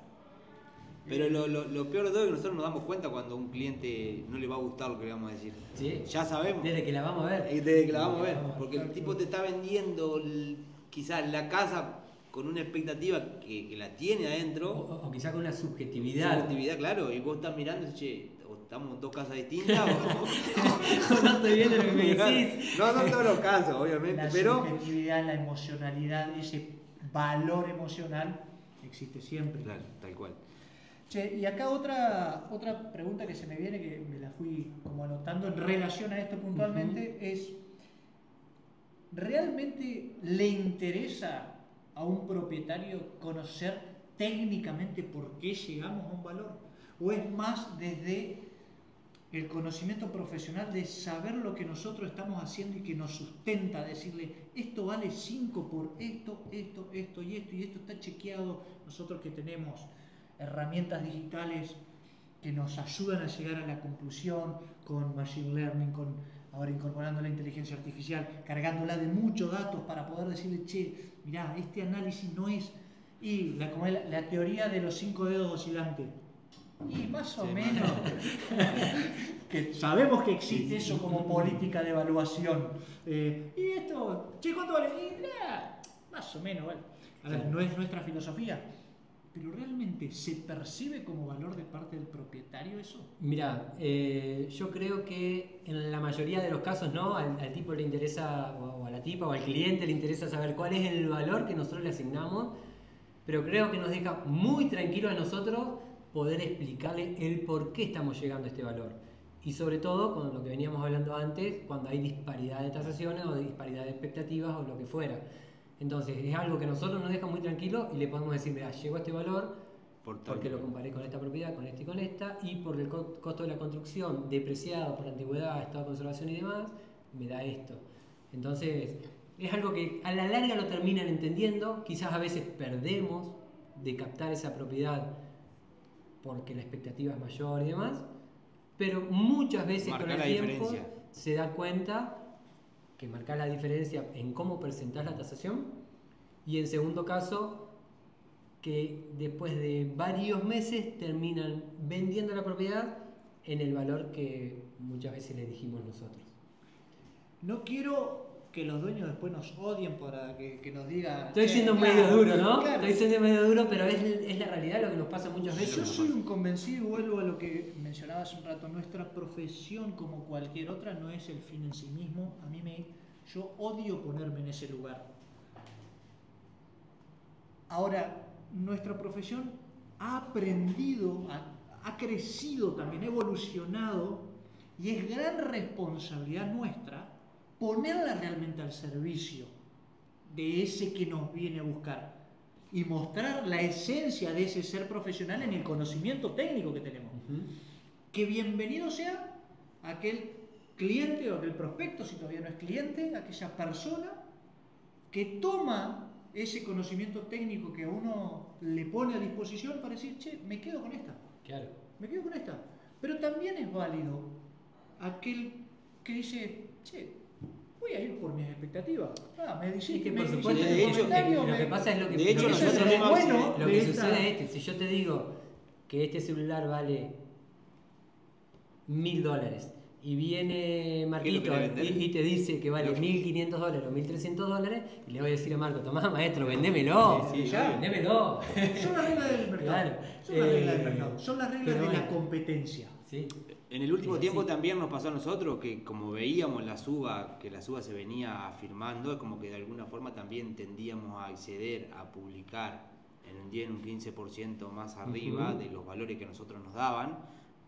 Pero lo peor de todo es que nosotros nos damos cuenta cuando a un cliente no le va a gustar lo que le vamos a decir. Sí. Ya sabemos. Desde que la vamos a ver. Desde que la vamos a ver. Porque el tipo te está vendiendo quizás la casa con una expectativa que la tiene adentro. O quizás con una subjetividad. Claro. Y vos estás mirando y dices, che, estamos en 2 casas distintas. No estoy viendo lo que me decís. No son todos los casos, obviamente. La pero subjetividad, la emocionalidad, ese valor emocional existe siempre. Claro, tal cual. Che, y acá otra pregunta que se me viene, que me la fui como anotando en relación a esto puntualmente, es, ¿realmente le interesa a un propietario conocer técnicamente por qué llegamos a un valor? ¿O es más desde el conocimiento profesional de saber lo que nosotros estamos haciendo y que nos sustenta, decirle, esto vale 5 por esto y esto está chequeado? Nosotros que tenemos herramientas digitales que nos ayudan a llegar a la conclusión con Machine Learning, ahora incorporando la inteligencia artificial, cargándola de muchos datos para poder decirle, che, mirá, este análisis no es... Y la teoría de los 5 dedos oscilantes. Y más o menos, que sabemos que existe eso como política de evaluación. Y esto, che, ¿cuánto vale? Y, más o menos, vale. A ver, no es nuestra filosofía, pero ¿realmente se percibe como valor de parte del propietario eso? Mira, yo creo que en la mayoría de los casos, ¿no? Al tipo le interesa, o a la tipa o al cliente le interesa saber cuál es el valor que nosotros le asignamos, pero creo que nos deja muy tranquilos a nosotros poder explicarle el por qué estamos llegando a este valor. Y sobre todo, con lo que veníamos hablando antes, cuando hay disparidad de tasaciones o disparidad de expectativas o lo que fuera. Entonces, es algo que a nosotros nos deja muy tranquilos y le podemos decir, mira, llegó a este valor porque lo comparé con esta propiedad, con esta y con esta, y por el costo de la construcción, depreciado por antigüedad, estado de conservación y demás, me da esto. Entonces, es algo que a la larga lo terminan entendiendo, quizás a veces perdemos de captar esa propiedad porque la expectativa es mayor y demás, pero muchas veces Marca con el la tiempo diferencia. se da cuenta que marca la diferencia en cómo presentás la tasación, y en segundo caso que después de varios meses terminan vendiendo la propiedad en el valor que muchas veces le dijimos nosotros. No quiero que los dueños después nos odien para que nos digan... Estoy siendo claro, medio duro, ¿no? claro. Estoy siendo medio duro, pero es la realidad lo que nos pasa muchas veces. Yo soy un convencido, y vuelvo a lo que mencionaba hace un rato, nuestra profesión como cualquier otra no es el fin en sí mismo. Yo odio ponerme en ese lugar. Ahora, nuestra profesión ha aprendido, ha crecido también, ha evolucionado, y es gran responsabilidad nuestra ponerla realmente al servicio de ese que nos viene a buscar y mostrar la esencia de ese ser profesional en el conocimiento técnico que tenemos. Que bienvenido sea aquel cliente o aquel prospecto, si todavía no es cliente, aquella persona que toma ese conocimiento técnico que a uno le pone a disposición para decir, che, me quedo con esta. Claro. Me quedo con esta. Pero también es válido aquel que dice, che, voy a ir por mis expectativas. Me dijiste, Sí, que me por supuesto, hiciste el comentario, lo que pasa es lo que, de hecho, lo que nosotros sucede, mismos- bueno lo de que esta- sucede es que si yo te digo que este celular vale $1.000 y viene Marquito querés vender? y te dice que vale $1.500 o $1.300, y le voy a decir a Marco, tomá maestro, vendémelo, Sí, sí, ya, vendémelo. Son las reglas del mercado. Claro. Son las reglas del mercado. Son las reglas pero de la bueno. competencia. Sí. En el último Sí, tiempo sí. también nos pasó a nosotros que como veíamos la suba, que la suba se venía afirmando, es como que de alguna forma también tendíamos a acceder a publicar en un 10, un 15% más arriba de los valores que nosotros nos daban,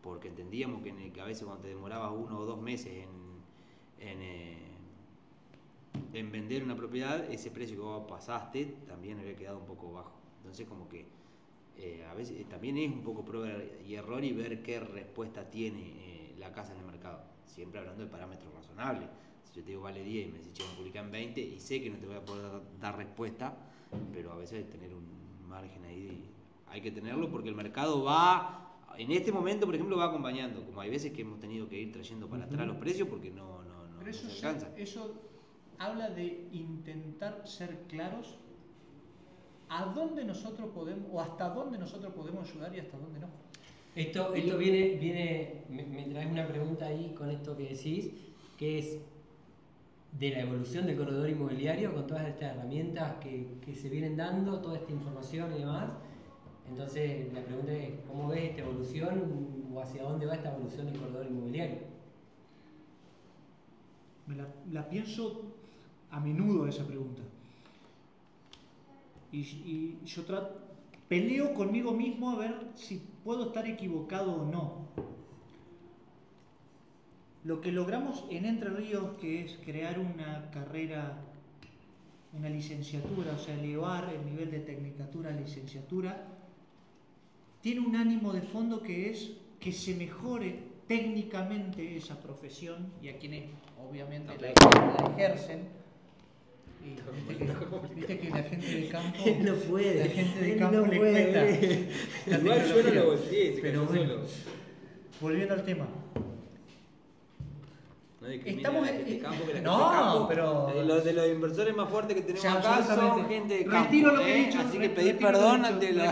porque entendíamos que a veces cuando te demorabas 1 o 2 meses en vender una propiedad, ese precio que vos pasaste también había quedado un poco bajo. Entonces como que a veces también es un poco prueba y error y ver qué respuesta tiene la casa en el mercado, siempre hablando de parámetros razonables. Si yo te digo vale 10 y me decís che, publica en 20 y sé que no te voy a poder dar respuesta, pero a veces tener un margen ahí hay que tenerlo porque el mercado va, en este momento por ejemplo va acompañando, como hay veces que hemos tenido que ir trayendo para atrás los precios porque no Pero eso, se alcanza. eso habla de intentar ser claros a dónde nosotros podemos, o hasta dónde nosotros podemos ayudar y hasta dónde no. Esto viene, me traes una pregunta ahí con esto que decís, que es de la evolución del corredor inmobiliario con todas estas herramientas que se vienen dando, toda esta información y demás. Entonces la pregunta es, ¿cómo ves esta evolución o hacia dónde va esta evolución del corredor inmobiliario? La pienso a menudo esa pregunta. Y yo peleo conmigo mismo a ver si puedo estar equivocado o no. Lo que logramos en Entre Ríos, que es crear una carrera, una licenciatura, o sea, elevar el nivel de tecnicatura a licenciatura, tiene un ánimo de fondo que es que se mejore técnicamente esa profesión y a quienes obviamente la ejercen. Y viste que la gente de campo No puede, la gente de él campo no le puede. cuesta la Igual yo no tecnología. lo volteé, se Pero cayó bueno, solo. volviendo al tema, No discrimina estamos a la gente de campo, que la gente no, de campo, pero de los inversores más fuertes que tenemos sí, acá son absolutamente. gente de campo. Retiro lo que he dicho, Así que retiro pedí lo perdón dicho, ante la.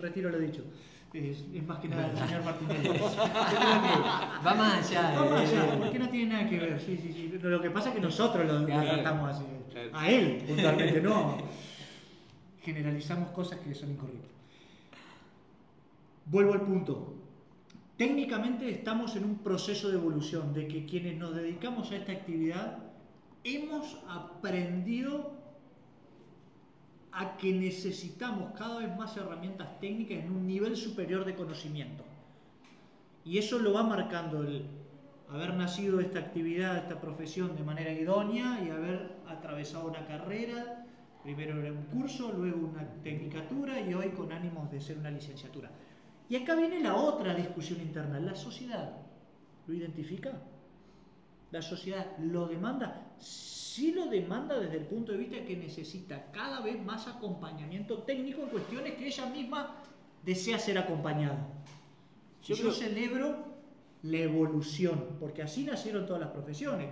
retiro lo dicho. Es más que nada el señor Martinelli. Va más allá. Vamos allá, porque no tiene nada que ver. Sí. Lo que pasa es que nosotros lo Claro. tratamos así. Claro. A él, puntualmente, no. Generalizamos cosas que son incorrectas. vuelvo al punto. Técnicamente estamos en un proceso de evolución, de que quienes nos dedicamos a esta actividad hemos aprendido a que necesitamos cada vez más herramientas técnicas en un nivel superior de conocimiento. Y eso lo va marcando el haber nacido esta actividad, esta profesión de manera idónea y haber atravesado una carrera, primero era un curso, luego una tecnicatura y hoy con ánimos de ser una licenciatura. Y acá viene la otra discusión interna. ¿La sociedad lo identifica? ¿La sociedad lo demanda? Sí lo demanda desde el punto de vista que necesita cada vez más acompañamiento técnico en cuestiones que ella misma desea ser acompañada. Yo celebro la evolución, porque así nacieron todas las profesiones,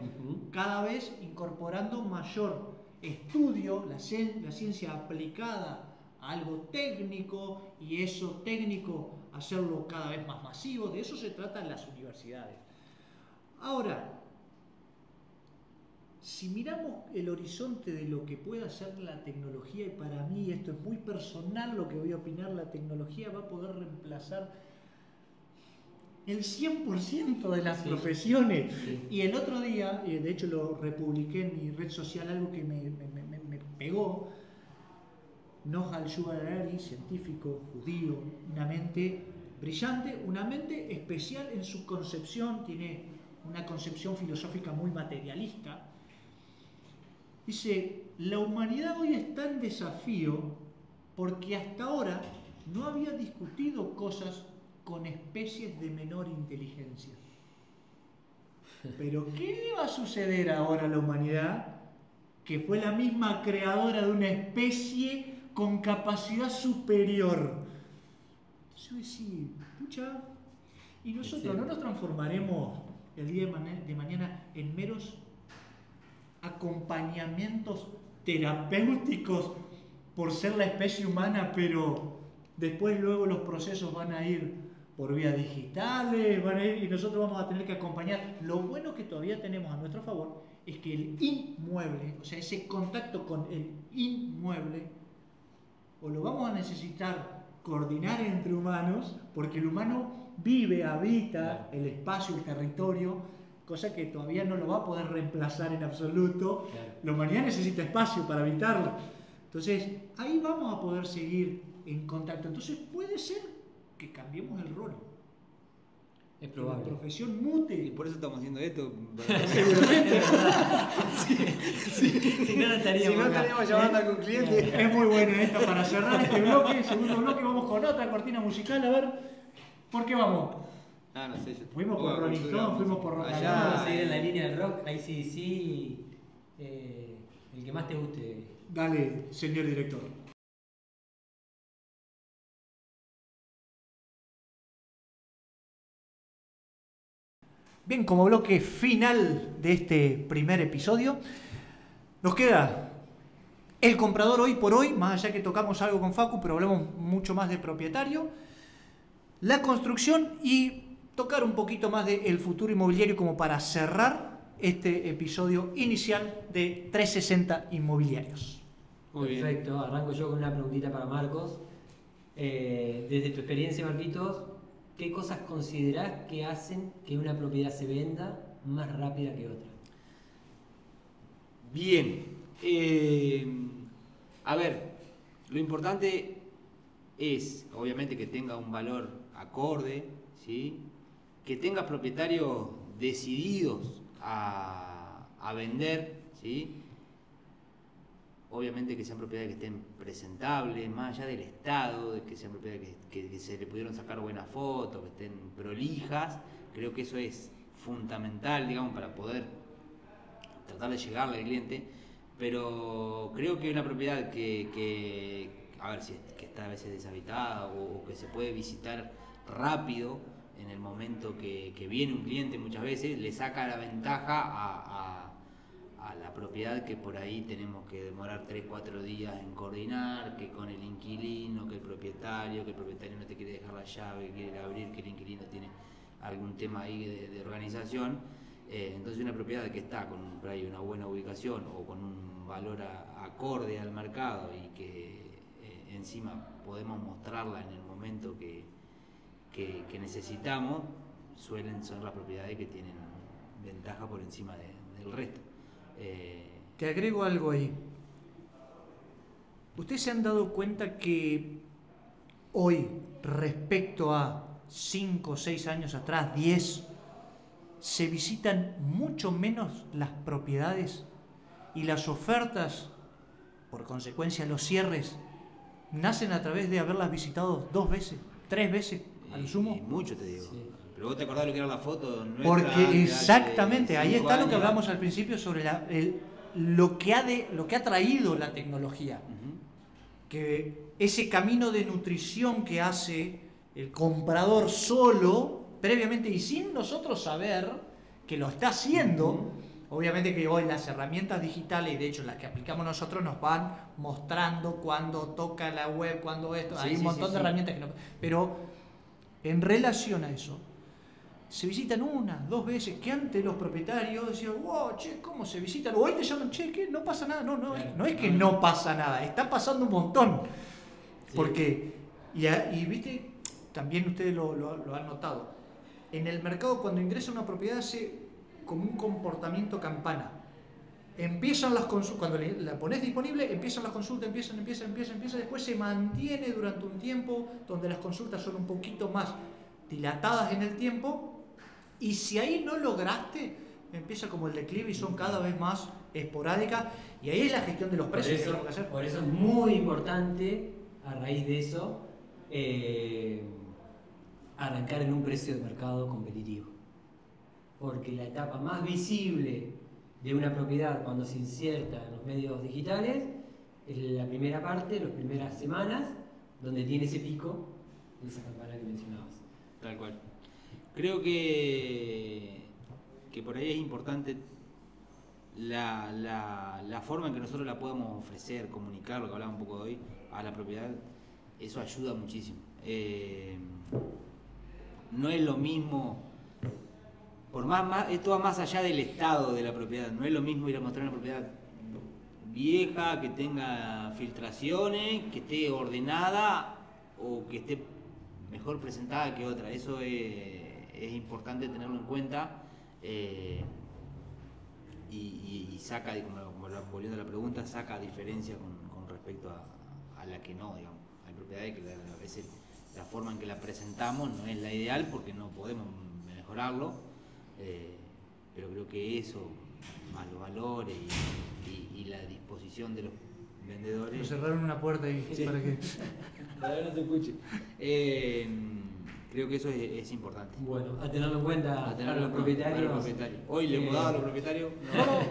cada vez incorporando mayor estudio, la ciencia aplicada a algo técnico y eso técnico hacerlo cada vez más masivo. De eso se trata en las universidades. Ahora, si miramos el horizonte de lo que puede hacer la tecnología, y para mí esto es muy personal lo que voy a opinar, la tecnología va a poder reemplazar el 100% de las profesiones. Sí. Y el otro día, de hecho lo republiqué en mi red social, algo que me pegó. Noah al-Shuarari, científico judío, una mente brillante, una mente especial en su concepción, tiene una concepción filosófica muy materialista. Dice, la humanidad hoy está en desafío porque hasta ahora no había discutido cosas con especies de menor inteligencia. Pero ¿qué le va a suceder ahora a la humanidad? Que fue la misma creadora de una especie con capacidad superior. Entonces yo decía, pucha, y nosotros no nos transformaremos el día de mañana en meros acompañamientos terapéuticos por ser la especie humana, pero después luego los procesos van a ir por vías digitales, van a ir, y nosotros vamos a tener que acompañar. Lo bueno que todavía tenemos a nuestro favor es que el inmueble, o sea, ese contacto con el inmueble, o lo vamos a necesitar coordinar entre humanos, porque el humano vive, habita el espacio, el territorio, cosa que todavía no lo va a poder reemplazar en absoluto. Claro. La humanidad necesita espacio para habitarlo. Entonces, ahí vamos a poder seguir en contacto. Entonces, puede ser que cambiemos el rol. Es probable. Que la profesión mute. Y por eso estamos haciendo esto. Seguramente. Si no, estaríamos llamando a algún cliente. Es muy buena esta para cerrar este bloque. Segundo bloque, vamos con otra cortina musical. A ver, ¿por qué vamos? Ah, no sé. Fuimos por Rolling Stone, fuimos por Rock. Vamos a seguir en la línea del rock. Ahí sí, el que más te guste. Dale, señor director. Bien, como bloque final de este primer episodio, nos queda el comprador hoy por hoy, más allá que tocamos algo con Facu, pero hablamos mucho más de propietario, la construcción y tocar un poquito más del futuro inmobiliario como para cerrar este episodio inicial de 360 Inmobiliarios. Muy perfecto, bien. Arranco yo con una preguntita para Marcos. Desde tu experiencia, Marquitos, ¿qué cosas considerás que hacen que una propiedad se venda más rápida que otra? Bien. A ver, lo importante es, obviamente, que tenga un valor acorde, ¿sí? Que tengas propietarios decididos a vender, ¿sí? Obviamente que sean propiedades que estén presentables, más allá del estado, de que sean propiedades que se le pudieron sacar buenas fotos, que estén prolijas. Creo que eso es fundamental, digamos, para poder tratar de llegarle al cliente. Pero creo que una propiedad que a ver, si que está a veces deshabitada o que se puede visitar rápido en el momento que viene un cliente, muchas veces le saca la ventaja a la propiedad que por ahí tenemos que demorar 3-4 días en coordinar, que con el inquilino, que el propietario no te quiere dejar la llave, que quiere abrir, que el inquilino tiene algún tema ahí de organización. Entonces una propiedad que está con por ahí una buena ubicación o con un valor acorde al mercado y que encima podemos mostrarla en el momento que que necesitamos suelen ser las propiedades que tienen ventaja por encima del resto. Te agrego algo ahí. ¿Ustedes se han dado cuenta que hoy, respecto a 5 o 6 años atrás, 10, se visitan mucho menos las propiedades y las ofertas, por consecuencia los cierres, nacen a través de haberlas visitado 2 veces, 3 veces, a lo sumo? Y mucho te digo. Sí. Pero vos te acordás lo que era la foto nuestra. Porque exactamente, ahí está años. Lo que hablamos al principio sobre lo que ha traído la tecnología. Que ese camino de nutrición que hace el comprador solo, previamente y sin nosotros saber que lo está haciendo. Obviamente que hoy las herramientas digitales, y de hecho las que aplicamos nosotros, nos van mostrando cuando toca la web, cuando esto, hay un montón de herramientas que no. Pero en relación a eso, se visitan 1, 2 veces, que antes los propietarios decían, wow, che, ¿cómo se visitan? O hoy te llaman, che, ¿qué? No pasa nada. No es que no pasa nada, está pasando un montón. Sí. Porque, y viste, también ustedes lo han notado, en el mercado cuando ingresa una propiedad hace como un comportamiento campana. Empiezan las consultas, cuando la pones disponible, empiezan las consultas, empiezan, después se mantiene durante un tiempo donde las consultas son un poquito más dilatadas en el tiempo, y si ahí no lograste, empieza como el declive y son cada vez más esporádicas, y ahí es la gestión de los precios que tenemos que hacer. Por eso es muy importante, a raíz de eso, arrancar en un precio de mercado competitivo. Porque la etapa más visible de una propiedad cuando se inserta en los medios digitales es la primera parte, las primeras semanas, donde tiene ese pico de esa campana que mencionabas. Tal cual. Creo que por ahí es importante la forma en que nosotros la podemos ofrecer, comunicar, lo que hablaba un poco de hoy, a la propiedad. Eso ayuda muchísimo. No es lo mismo, esto va más allá del estado de la propiedad. No es lo mismo ir a mostrar una propiedad vieja, que tenga filtraciones, que esté ordenada o que esté mejor presentada que otra. Eso es importante tenerlo en cuenta, y saca, volviendo a la pregunta, saca diferencia con respecto a la que no, digamos. Hay propiedades que a veces la forma en que la presentamos no es la ideal porque no podemos mejorarlo, pero creo que eso, más los valores y la disposición de los vendedores. Nos cerraron una puerta ahí, sí, para que no se escuche. Creo que eso es importante. Bueno, a tenerlo en cuenta para los propietarios. Hoy le hemos dado a los propietarios.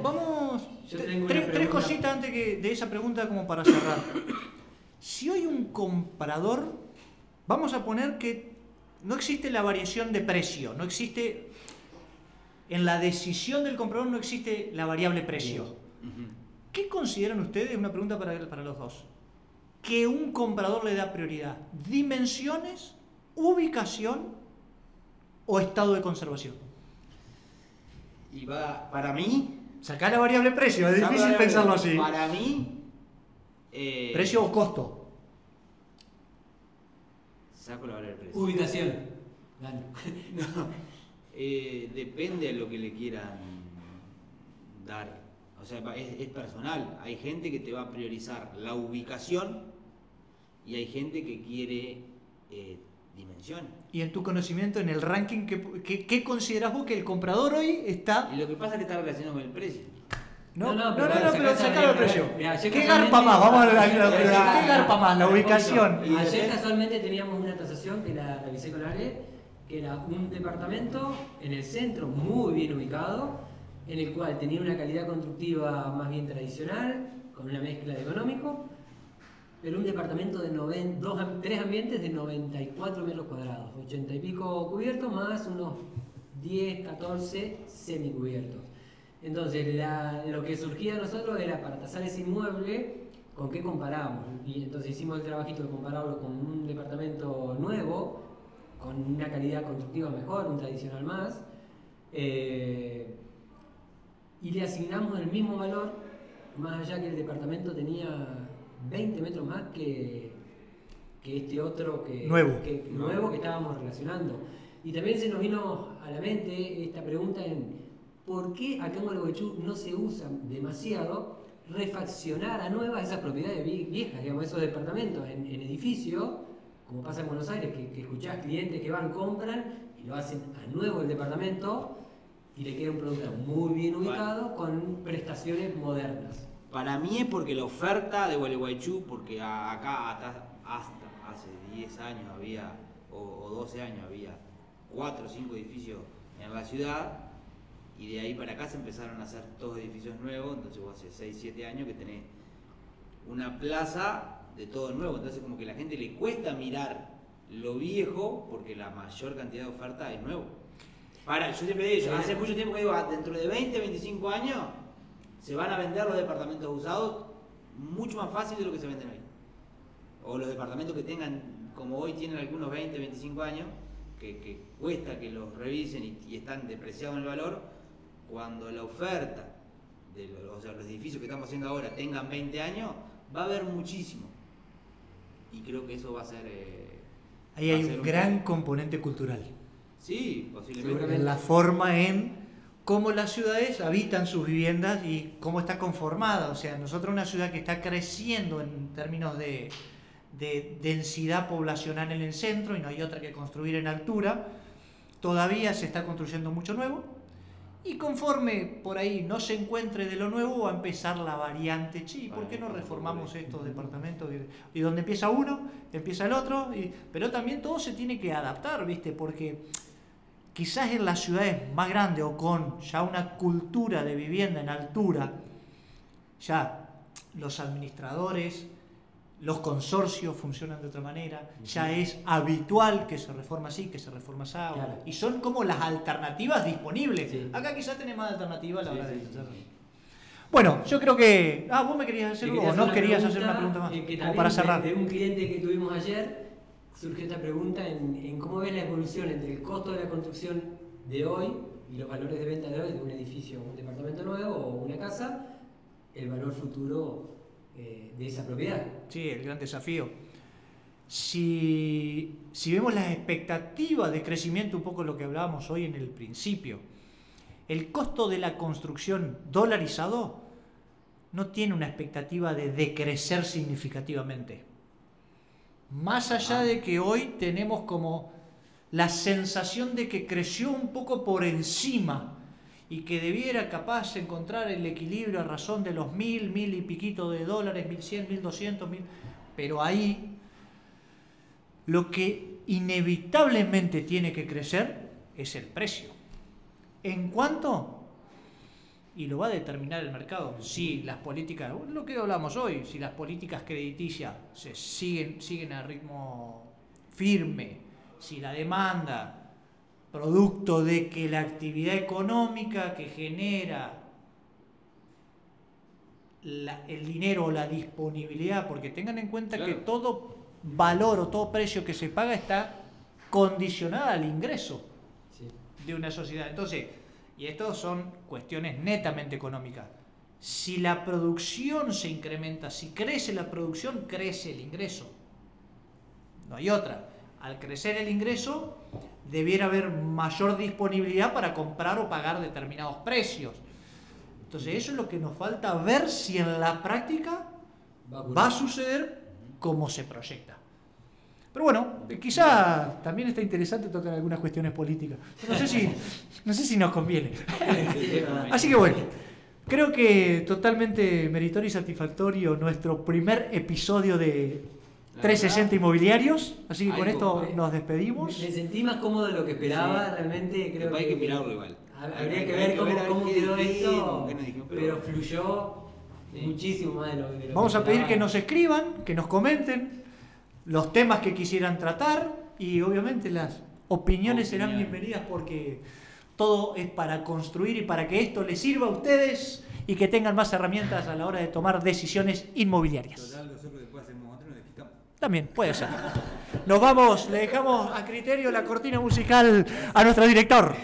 Vamos. Tres cositas antes de esa pregunta como para cerrar. Si hoy un comprador, vamos a poner que no existe la variación de precio, no existe, en la decisión del comprador no existe la variable precio. ¿Qué consideran ustedes, una pregunta para los dos, que un comprador le da prioridad? ¿Dimensiones, ubicación o estado de conservación? Y para mí, sacar la variable precio, es difícil pensarlo así. Para mí, ¿precio o costo? Saco la variable precio. Ubicación. No. Depende de lo que le quieran dar. O sea, es personal. Hay gente que te va a priorizar la ubicación y hay gente que quiere dimensión. Y en tu conocimiento, en el ranking, ¿qué considerás vos que el comprador hoy está? Y lo que pasa es que está relacionado con el precio. No, pero sacar el precio. ¿Qué garpa más? Vamos a la pregunta. ¿Qué garpa más? La ubicación. Ayer casualmente teníamos una tasación que la revisé con Ale, que era un departamento en el centro muy bien ubicado, en el cual tenía una calidad constructiva más bien tradicional, con una mezcla de económico, pero un departamento de 3 ambientes de 94 metros cuadrados, 80 y pico cubiertos, más unos 10, 14 semicubiertos. Entonces, lo que surgía a nosotros era, para tasar ese inmueble, ¿con qué comparamos? Y entonces hicimos el trabajito de compararlo con un departamento nuevo, con una calidad constructiva mejor, un tradicional más, y le asignamos el mismo valor, más allá que el departamento tenía 20 metros más que que este otro nuevo que estábamos relacionando. Y también se nos vino a la mente esta pregunta en ¿por qué acá en Gualeguaychú no se usa demasiado refaccionar a nuevas esas propiedades viejas, digamos, esos departamentos en edificio, como pasa en Buenos Aires, que escuchás clientes que van, compran y lo hacen a nuevo el departamento y le queda un producto muy bien ubicado con prestaciones modernas? Para mí es porque la oferta de Gualeguaychú, porque acá hasta hace 10 años había, o 12 años había 4 o 5 edificios en la ciudad, y de ahí para acá se empezaron a hacer todos edificios nuevos. Entonces vos hace 6, 7 años que tenés una plaza de todo nuevo, entonces como que a la gente le cuesta mirar lo viejo porque la mayor cantidad de oferta es nuevo. Ahora, yo siempre digo, hace mucho tiempo que digo, dentro de 20, 25 años se van a vender los departamentos usados mucho más fácil de lo que se venden hoy. O los departamentos que tengan, como hoy tienen algunos 20, 25 años, que cuesta que los revisen y están depreciados en el valor, cuando la oferta de los edificios que estamos haciendo ahora tengan 20 años, va a haber muchísimo. Y creo que eso va a ser... ahí hay un gran componente cultural. Sí, posiblemente. En la forma en cómo las ciudades habitan sus viviendas y cómo está conformada. O sea, nosotros una ciudad que está creciendo en términos de densidad poblacional en el centro y no hay otra que construir en altura, todavía se está construyendo mucho nuevo y conforme por ahí no se encuentre de lo nuevo va a empezar la variante, ¿por qué no reformamos estos departamentos? Y donde empieza uno, empieza el otro, pero también todo se tiene que adaptar, ¿viste? Porque quizás en las ciudades más grandes o con ya una cultura de vivienda en altura, ya los administradores, los consorcios funcionan de otra manera, ya es habitual que se reforma así, que se reforma así, claro. Y son como las alternativas disponibles. Sí. Acá quizás tenés más alternativas a la hora de hacerlo. Bueno, yo creo que... vos me querías hacer o no querías hacer una pregunta más, como para cerrar. De un cliente que tuvimos ayer, surgió esta pregunta en cómo ves la evolución entre el costo de la construcción de hoy y los valores de venta de hoy de un edificio, un departamento nuevo o una casa, el valor futuro de esa propiedad. Sí, el gran desafío. Si vemos las expectativas de crecimiento, un poco lo que hablábamos hoy en el principio, el costo de la construcción dolarizado no tiene una expectativa de decrecer significativamente. Más allá de que hoy tenemos como la sensación de que creció un poco por encima y que debiera capaz encontrar el equilibrio a razón de los 1.000 y piquito de dólares, 1.100, 1.200, pero ahí lo que inevitablemente tiene que crecer es el precio. ¿En cuánto? Y lo va a determinar el mercado. Si las políticas, lo que hablamos hoy, si las políticas crediticias se siguen a ritmo firme, si la demanda, producto de que la actividad económica que genera el dinero o la disponibilidad, porque tengan en cuenta que todo valor o todo precio que se paga está condicionado al ingreso de una sociedad. Entonces, y esto son cuestiones netamente económicas. Si la producción se incrementa, si crece la producción, crece el ingreso. No hay otra. Al crecer el ingreso, debiera haber mayor disponibilidad para comprar o pagar determinados precios. Entonces eso es lo que nos falta ver si en la práctica va a suceder como se proyecta. Pero bueno, quizá también está interesante tocar algunas cuestiones políticas. No sé si nos conviene. Así que bueno, creo que totalmente meritorio y satisfactorio nuestro primer episodio de 360 Inmobiliarios, así que con esto nos despedimos. Me sentí más cómodo de lo que esperaba, realmente creo que... Hay que mirarlo igual. Habría que ver cómo quedó esto, pero fluyó muchísimo más de lo que Vamos a pedir que nos escriban, que nos comenten los temas que quisieran tratar y obviamente las opiniones serán bienvenidas porque todo es para construir y para que esto les sirva a ustedes y que tengan más herramientas a la hora de tomar decisiones inmobiliarias. Total, nosotros después hacemos otro y nos quitamos. También puede ser. Nos vamos, le dejamos a criterio la cortina musical a nuestro director.